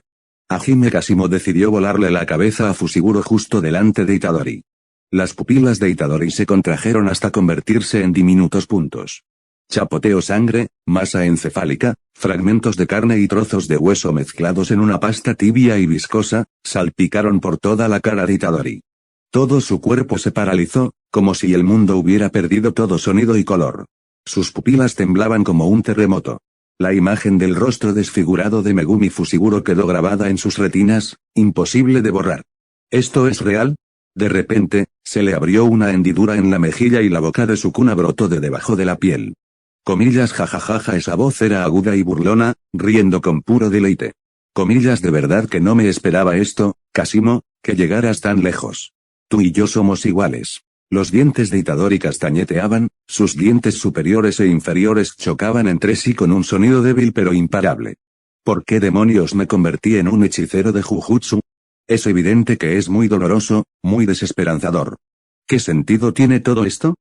Hajime Kashimo decidió volarle la cabeza a Fushiguro justo delante de Itadori. Las pupilas de Itadori se contrajeron hasta convertirse en diminutos puntos. Chapoteó sangre, masa encefálica, fragmentos de carne y trozos de hueso mezclados en una pasta tibia y viscosa, salpicaron por toda la cara de Itadori. Todo su cuerpo se paralizó, como si el mundo hubiera perdido todo sonido y color. Sus pupilas temblaban como un terremoto. La imagen del rostro desfigurado de Megumi Fushiguro quedó grabada en sus retinas, imposible de borrar. ¿Esto es real? De repente, se le abrió una hendidura en la mejilla y la boca de su cuna brotó de debajo de la piel. Jajajaja, esa voz era aguda y burlona, riendo con puro deleite. Comillas, de verdad que no me esperaba esto, Kasimo, que llegaras tan lejos. Tú y yo somos iguales. Los dientes de Itadori castañeteaban, sus dientes superiores e inferiores chocaban entre sí con un sonido débil pero imparable. ¿Por qué demonios me convertí en un hechicero de Jujutsu? Es evidente que es muy doloroso, muy desesperanzador. ¿Qué sentido tiene todo esto?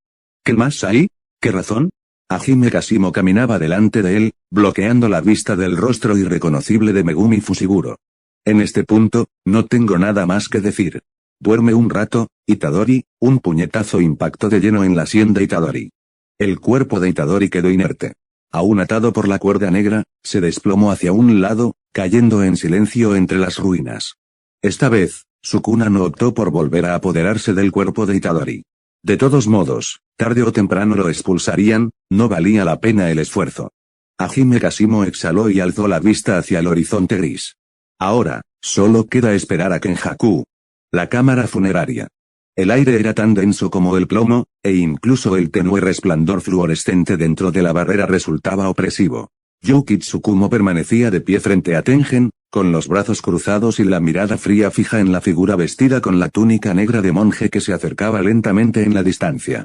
¿Qué más hay? ¿Qué razón? Hajime Kasimo caminaba delante de él, bloqueando la vista del rostro irreconocible de Megumi Fushiguro. En este punto, no tengo nada más que decir. Duerme un rato, Itadori. Un puñetazo impactó de lleno en la sien de Itadori. El cuerpo de Itadori quedó inerte. Aún atado por la cuerda negra, se desplomó hacia un lado, cayendo en silencio entre las ruinas. Esta vez, Sukuna no optó por volver a apoderarse del cuerpo de Itadori. De todos modos, tarde o temprano lo expulsarían, no valía la pena el esfuerzo. Hajime Kasimo exhaló y alzó la vista hacia el horizonte gris. Ahora, solo queda esperar a Kenjaku. La cámara funeraria. El aire era tan denso como el plomo, e incluso el tenue resplandor fluorescente dentro de la barrera resultaba opresivo. Yuki Tsukumo permanecía de pie frente a Tengen, con los brazos cruzados y la mirada fría fija en la figura vestida con la túnica negra de monje que se acercaba lentamente en la distancia.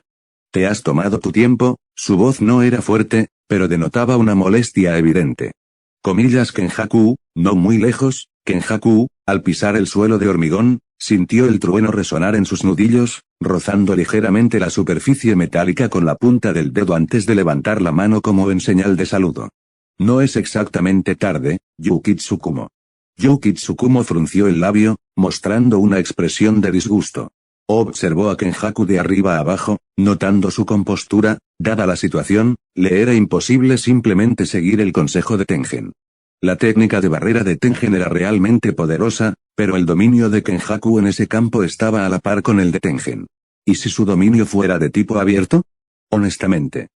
«Te has tomado tu tiempo», su voz no era fuerte, pero denotaba una molestia evidente. Comillas Kenjaku, no muy lejos, Kenjaku, al pisar el suelo de hormigón, sintió el trueno resonar en sus nudillos, rozando ligeramente la superficie metálica con la punta del dedo antes de levantar la mano como en señal de saludo. No es exactamente tarde, Yuki Tsukumo. Yuki Tsukumo frunció el labio, mostrando una expresión de disgusto. Observó a Kenjaku de arriba a abajo, notando su compostura. Dada la situación, le era imposible simplemente seguir el consejo de Tengen. La técnica de barrera de Tengen era realmente poderosa, pero el dominio de Kenjaku en ese campo estaba a la par con el de Tengen. ¿Y si su dominio fuera de tipo abierto? Honestamente.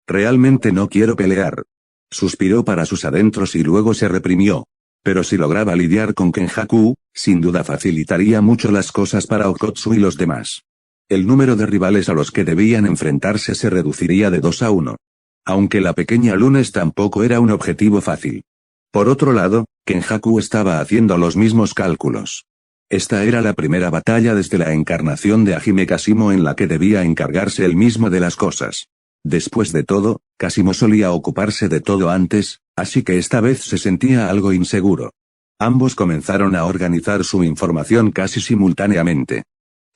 Realmente no quiero pelear. Suspiró para sus adentros y luego se reprimió. Pero si lograba lidiar con Kenjaku, sin duda facilitaría mucho las cosas para Okotsu y los demás. El número de rivales a los que debían enfrentarse se reduciría de 2 a 1. Aunque la pequeña Lunes tampoco era un objetivo fácil. Por otro lado, Kenjaku estaba haciendo los mismos cálculos. Esta era la primera batalla desde la encarnación de Hajime Kasimo en la que debía encargarse él mismo de las cosas. Después de todo, Kasimo solía ocuparse de todo antes, así que esta vez se sentía algo inseguro. Ambos comenzaron a organizar su información casi simultáneamente.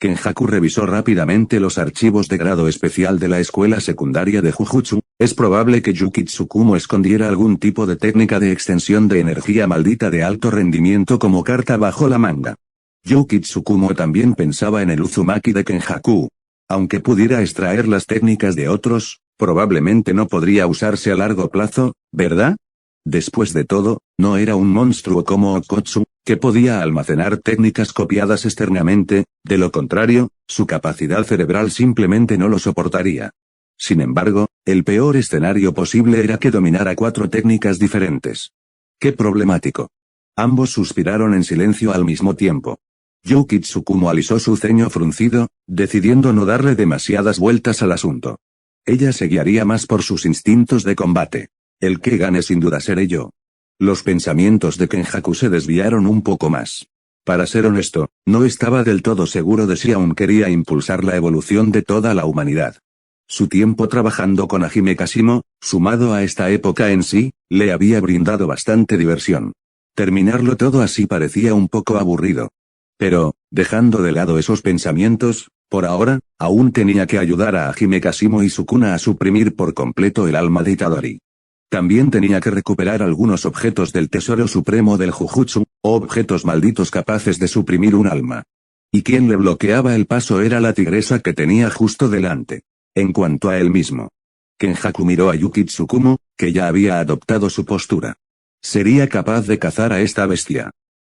Kenjaku revisó rápidamente los archivos de grado especial de la escuela secundaria de Jujutsu. Es probable que Yuki Tsukumo escondiera algún tipo de técnica de extensión de energía maldita de alto rendimiento como carta bajo la manga. Yuki Tsukumo también pensaba en el Uzumaki de Kenjaku. Aunque pudiera extraer las técnicas de otros, probablemente no podría usarse a largo plazo, ¿verdad? Después de todo, no era un monstruo como Okotsu, que podía almacenar técnicas copiadas externamente, de lo contrario, su capacidad cerebral simplemente no lo soportaría. Sin embargo, el peor escenario posible era que dominara 4 técnicas diferentes. ¡Qué problemático! Ambos suspiraron en silencio al mismo tiempo. Yuki Tsukumo alisó su ceño fruncido, decidiendo no darle demasiadas vueltas al asunto. Ella se guiaría más por sus instintos de combate. El que gane sin duda seré yo. Los pensamientos de Kenjaku se desviaron un poco más. Para ser honesto, no estaba del todo seguro de si aún quería impulsar la evolución de toda la humanidad. Su tiempo trabajando con Hajime Kasimo, sumado a esta época en sí, le había brindado bastante diversión. Terminarlo todo así parecía un poco aburrido. Pero, dejando de lado esos pensamientos, por ahora, aún tenía que ayudar a Hajime Kasimo y Sukuna a suprimir por completo el alma de Itadori. También tenía que recuperar algunos objetos del tesoro supremo del Jujutsu, objetos malditos capaces de suprimir un alma. Y quien le bloqueaba el paso era la tigresa que tenía justo delante. En cuanto a él mismo, Kenjaku miró a Yuki Tsukumo, que ya había adoptado su postura. Sería capaz de cazar a esta bestia.